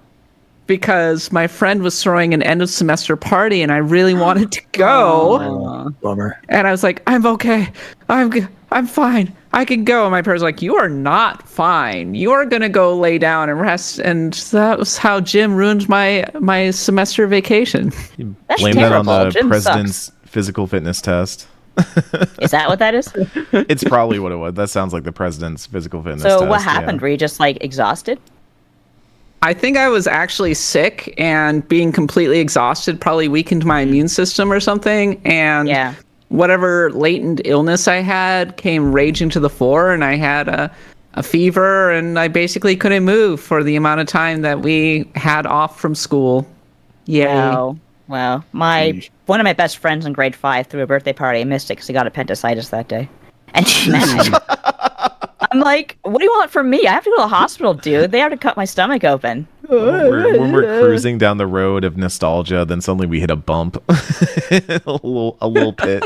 because my friend was throwing an end of semester party and I really wanted to go. Bummer. And I was like, I'm okay. I'm fine. I can go. And my parents were like, you are not fine. You are going to go lay down and rest. And that was how gym ruined my semester vacation. Blame that on the president's physical fitness test. Is that what that is? It's probably what it was. That sounds like the president's physical fitness test. So what happened? Were you just like exhausted? I think I was actually sick, and being completely exhausted probably weakened my immune system or something. And whatever latent illness I had came raging to the fore, and I had a fever, and I basically couldn't move for the amount of time that we had off from school. Yay. Wow. One of my best friends in grade 5 threw a birthday party. I missed it because he got appendicitis that day. And she's mad. I'm like, what do you want from me? I have to go to the hospital, dude. They have to cut my stomach open. When we're cruising down the road of nostalgia, then suddenly we hit a bump. a little pit.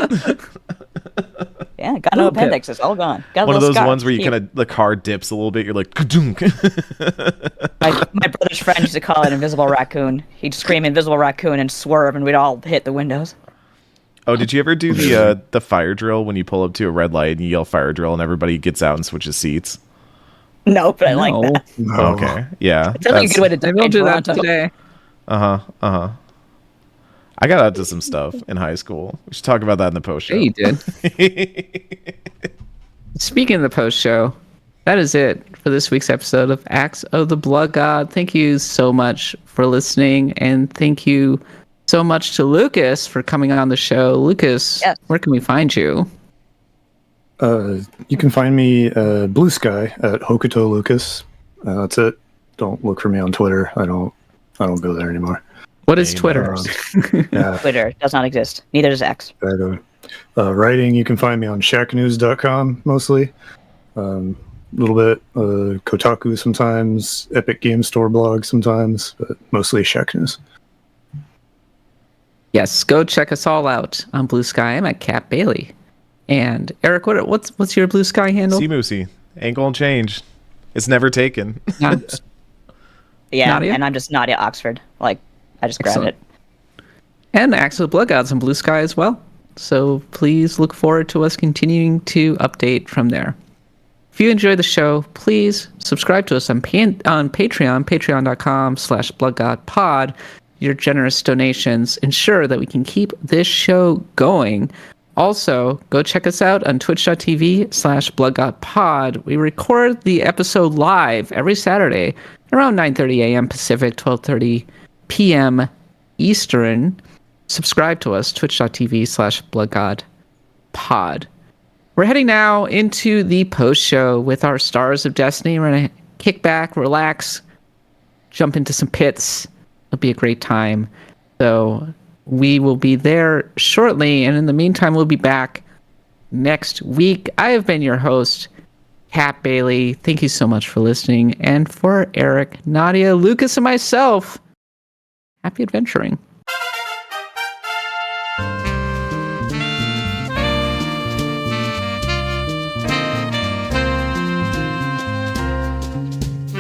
Yeah, got no appendix. It's all gone. Got one of those ones where you kind of, the car dips a little bit. You're like, ka-dunk. My brother's friend used to call it invisible raccoon. He'd scream invisible raccoon and swerve, and we'd all hit the windows. Oh, did you ever do the fire drill when you pull up to a red light and you yell fire drill and everybody gets out and switches seats? No, but I like that. No. Okay, yeah. It's like a good way to do that today. I got out to some stuff in high school. We should talk about that in the post show. Yeah, you did. Speaking of the post show, that is it for this week's episode of Acts of the Blood God. Thank you so much for listening, and thank you so much to Lucas for coming on the show. Lucas, where can we find you? You can find me Blue Sky at Hokuto Lucas. That's it. Don't look for me on Twitter. I don't go there anymore. What is Twitter? Twitter does not exist. Neither does X. Writing, you can find me on shacknews.com mostly. A little bit Kotaku sometimes, Epic Game Store blog sometimes, but mostly Shack News. Yes, go check us all out on Blue Sky. I'm at Cat Bailey. And Eric, what's your Blue Sky handle? C-Moosey. Ain't gonna change. It's never taken. Nadia? And I'm just Nadia Oxford. Like, I just grabbed it. And Acts of the Blood Gods on Blue Sky as well. So please look forward to us continuing to update from there. If you enjoy the show, please subscribe to us on Patreon, patreon.com/bloodgodpod. Your generous donations ensure that we can keep this show going. Also, go check us out on twitch.tv/bloodgodpod. We record the episode live every Saturday around 9:30 a.m. Pacific, 12:30 p.m. Eastern. Subscribe to us, twitch.tv/bloodgodpod. We're heading now into the post-show with our Stars of Destiny. We're going to kick back, relax, jump into some pits. It'll be a great time. So we will be there shortly, and in the meantime, we'll be back next week. I have been your host, Kat Bailey. Thank you so much for listening. And for Eric, Nadia, Lucas, and myself, happy adventuring.